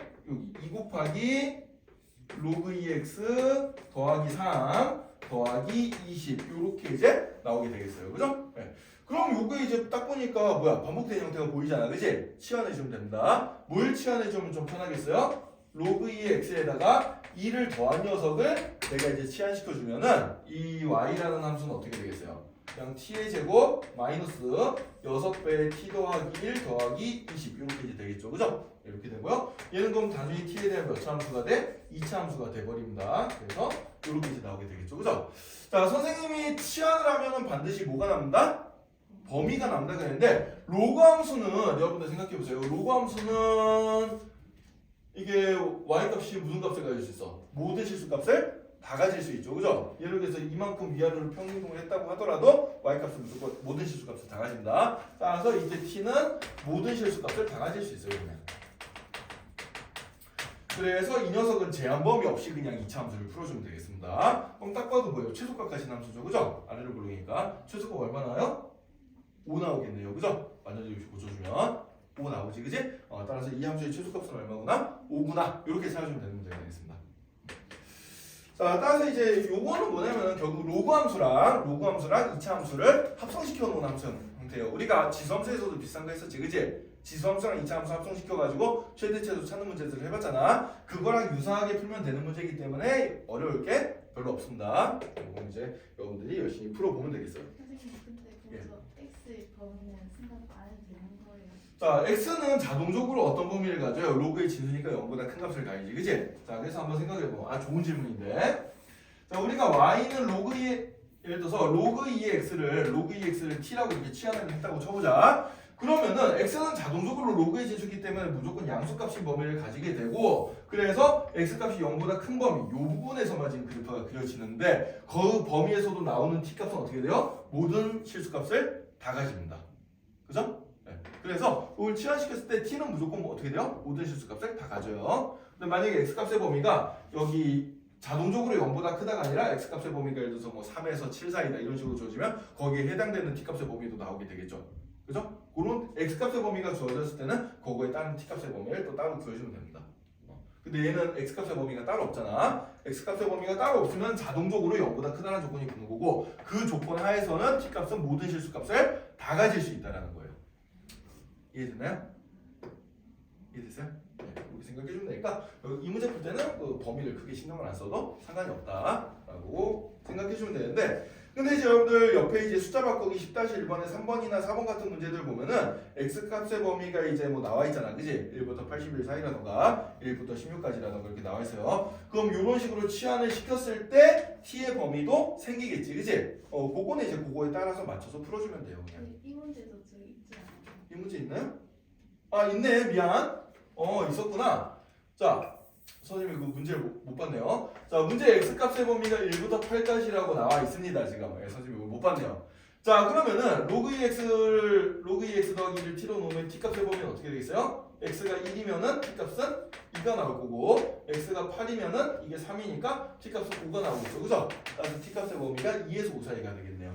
Speaker 1: 2 곱하기 로그 2x 더하기 3 더하기 20 이렇게 이제 나오게 되겠어요, 그죠? 네. 그럼 요게 이제 딱 보니까 뭐야, 반복된 형태가 보이잖아, 그지? 치환해주면 됩니다. 뭘 치환해주면 좀 편하겠어요? 로그 2의 x에다가 2를 더한 녀석을 내가 이제 치환시켜주면은 이 y라는 함수는 어떻게 되겠어요? 그냥 t의 제곱 마이너스 6배의 t 더하기 1 더하기 20 이렇게 이제 되겠죠, 그죠? 이렇게 되고요. 얘는 그럼 단순히 t에 대한 몇 차 함수가 돼? 2차 함수가 돼버립니다. 그래서 이렇게 이제 나오게 되겠죠, 그죠? 자, 선생님이 치환을 하면은 반드시 뭐가 남는다? 범위가 남는다 그랬는데 로그 함수는 여러분들 생각해 보세요. 로그 함수는 이게 y값이 무슨 값을 가질 수 있어? 모든 실수값을 다 가질 수 있죠, 그죠? 예를 들어서 이만큼 위아래로 평행이동을 했다고 하더라도 y값은 무조건 모든 실수값을 다 가진다. 따라서 이제 t는 모든 실수값을 다 가질 수 있어요, 그러면. 그래서 이 녀석은 제한 범위 없이 그냥 2차 함수를 풀어주면 되겠습니다. 그럼 딱 봐도 뭐예요? 최소값 가진 함수죠, 그죠? 아래로 부르니까 최소값 얼마 나와요? 5 나오겠네요, 그죠? 완전히 고쳐주면 5 나오지, 그지? 따라서 이 함수의 최소값은 얼마구나? 5구나. 이렇게 찾아주면 되는 문제가 되겠습니다. 자, 따라서 이제 요거는 뭐냐면 결국 로그 함수랑 2차 함수를 합성시켜 놓은 함수 형태예요. 우리가 지수함수에서도 비슷한 거 했었지, 그지? 지수함수랑 2차 함수 합성시켜가지고 최대체수 찾는 문제들을 해봤잖아. 그거랑 유사하게 풀면 되는 문제이기 때문에 어려울 게 별로 없습니다. 이거 이제 여러분들이 열심히 풀어보면 되겠어요.
Speaker 2: 선생님 근데 거기서 x의 범위는 생각 안 해도 되는 거예요?
Speaker 1: 자, x는 자동적으로 어떤 범위를 가져요? 로그의 진수니까 0보다 큰 값을 가야지, 그치? 자, 그래서 한번 생각해보면 좋은 질문인데, 자, 우리가 y는 로그 2, 예를 들어서 로그 2의 x를 t라고 이렇게 취하는 했다고 쳐보자. 그러면은 x는 자동적으로 로그의 진수기 때문에 무조건 양수값인 범위를 가지게 되고, 그래서 x값이 0보다 큰 범위, 이 부분에서만 지금 그래프가 그려지는데, 그 범위에서도 나오는 t값은 어떻게 돼요? 모든 실수값을 다 가집니다. 그죠? 네. 그래서 이걸 치환시켰을 때 t는 무조건 어떻게 돼요? 모든 실수값을 다 가져요. 근데 만약에 x값의 범위가 여기 자동적으로 0보다 크다가 아니라 x값의 범위가 예를 들어서 뭐 3에서 7 사이다 이런 식으로 주어지면 거기에 해당되는 t값의 범위도 나오게 되겠죠. 그죠? 그런 x값의 범위가 주어졌을 때는 그거에 따른 t값의 범위를 또 따로 구해주면 됩니다. 근데 얘는 x값의 범위가 따로 없잖아. x값의 범위가 따로 없으면 자동적으로 0보다 크다는 조건이 붙는 거고, 그 조건 하에서는 t값은 모든 실수값을 다 가질 수 있다는 거예요. 이해됐나요? 이해됐어요? 네, 이렇게 생각해주면 되니까 이 문제 풀 때는 그 범위를 크게 신경을 안 써도 상관이 없다라고 생각해주면 되는데, 근데 이제 여러분들 옆에 이제 숫자 바꾸기 10-1번에 3번이나 4번 같은 문제들 보면은 x값의 범위가 이제 뭐 나와 있잖아, 그지? 1부터 81 사이라던가 1부터 16까지라던가 이렇게 나와 있어요. 그럼 이런 식으로 치환을 시켰을 때 t의 범위도 생기겠지, 그지? 그거는 이제 그거에 따라서 맞춰서 풀어주면 돼요, 그냥.
Speaker 2: 이 문제도 저기 있지 않아요?
Speaker 1: 이 문제 있나요? 있네. 미안. 있었구나. 자, 선생님이 그 문제를 못 봤네요. 자, 문제 x값의 범위가 1부터 8까지라고 나와 있습니다. 지금 선생님이 못 봤네요. 자, 그러면은 로그 2x 더하기 1을 t로 놓으면 t값의 범위는 어떻게 되겠어요? x가 1이면은 t값은 2가 나올 거고, x가 8이면은 이게 3이니까 t값은 5가 나오겠죠. 그죠? 따라서 t값의 범위가 2에서 5 사이가 되겠네요.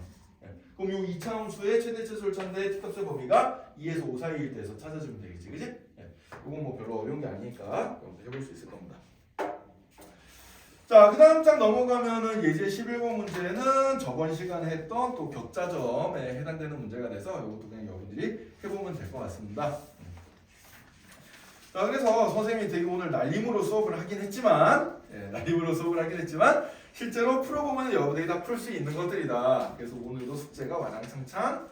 Speaker 1: 그럼 요 이차함수의 최대치 솔차인데 t값의 범위가 2에서 5 사이일 때에서 찾아주면 되겠지, 그지? 이건 뭐 별로 어려운 게 아니니까 해볼 수 있을 겁니다. 자, 그 다음 장 넘어가면은 예제 11번 문제는 저번 시간에 했던 또 격자점에 해당되는 문제가 돼서 이것도 그냥 여러분들이 해보면 될 것 같습니다. 자, 그래서 선생님이 되게 오늘 날림으로 수업을 하긴 했지만, 실제로 풀어보면 여러분들이 다 풀 수 있는 것들이다. 그래서 오늘도 숙제가 와장창창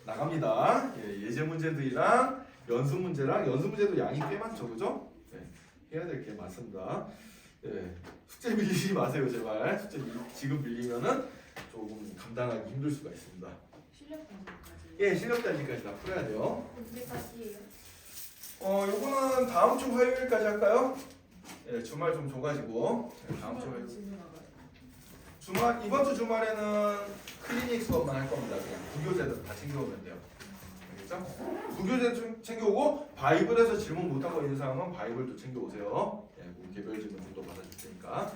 Speaker 1: 나갑니다. 예제 문제들이랑 연습 문제도 양이 꽤 많죠, 그죠? 해야 될 게 많습니다. 숙제 밀리지 마세요, 제발. 숙제 지금 밀리면은 조금 감당하기 힘들 수가 있습니다.
Speaker 2: 실력 단계까지.
Speaker 1: 실력 단위까지 다 풀어야 돼요.
Speaker 2: 언제까지예요?
Speaker 1: 요거는 다음 주 화요일까지 할까요? 주말 좀 줘가지고 다음 주 화요일. 이번 주 주말에는 클리닉 수업만 할 겁니다. 그냥 부교재들 다 챙겨오면 돼요. 알겠죠? 부교재 좀 챙겨오고 바이블에서 질문 못한 거 있는 사람은 바이블도 챙겨오세요. 개별 질문 또 받아줄 테니까.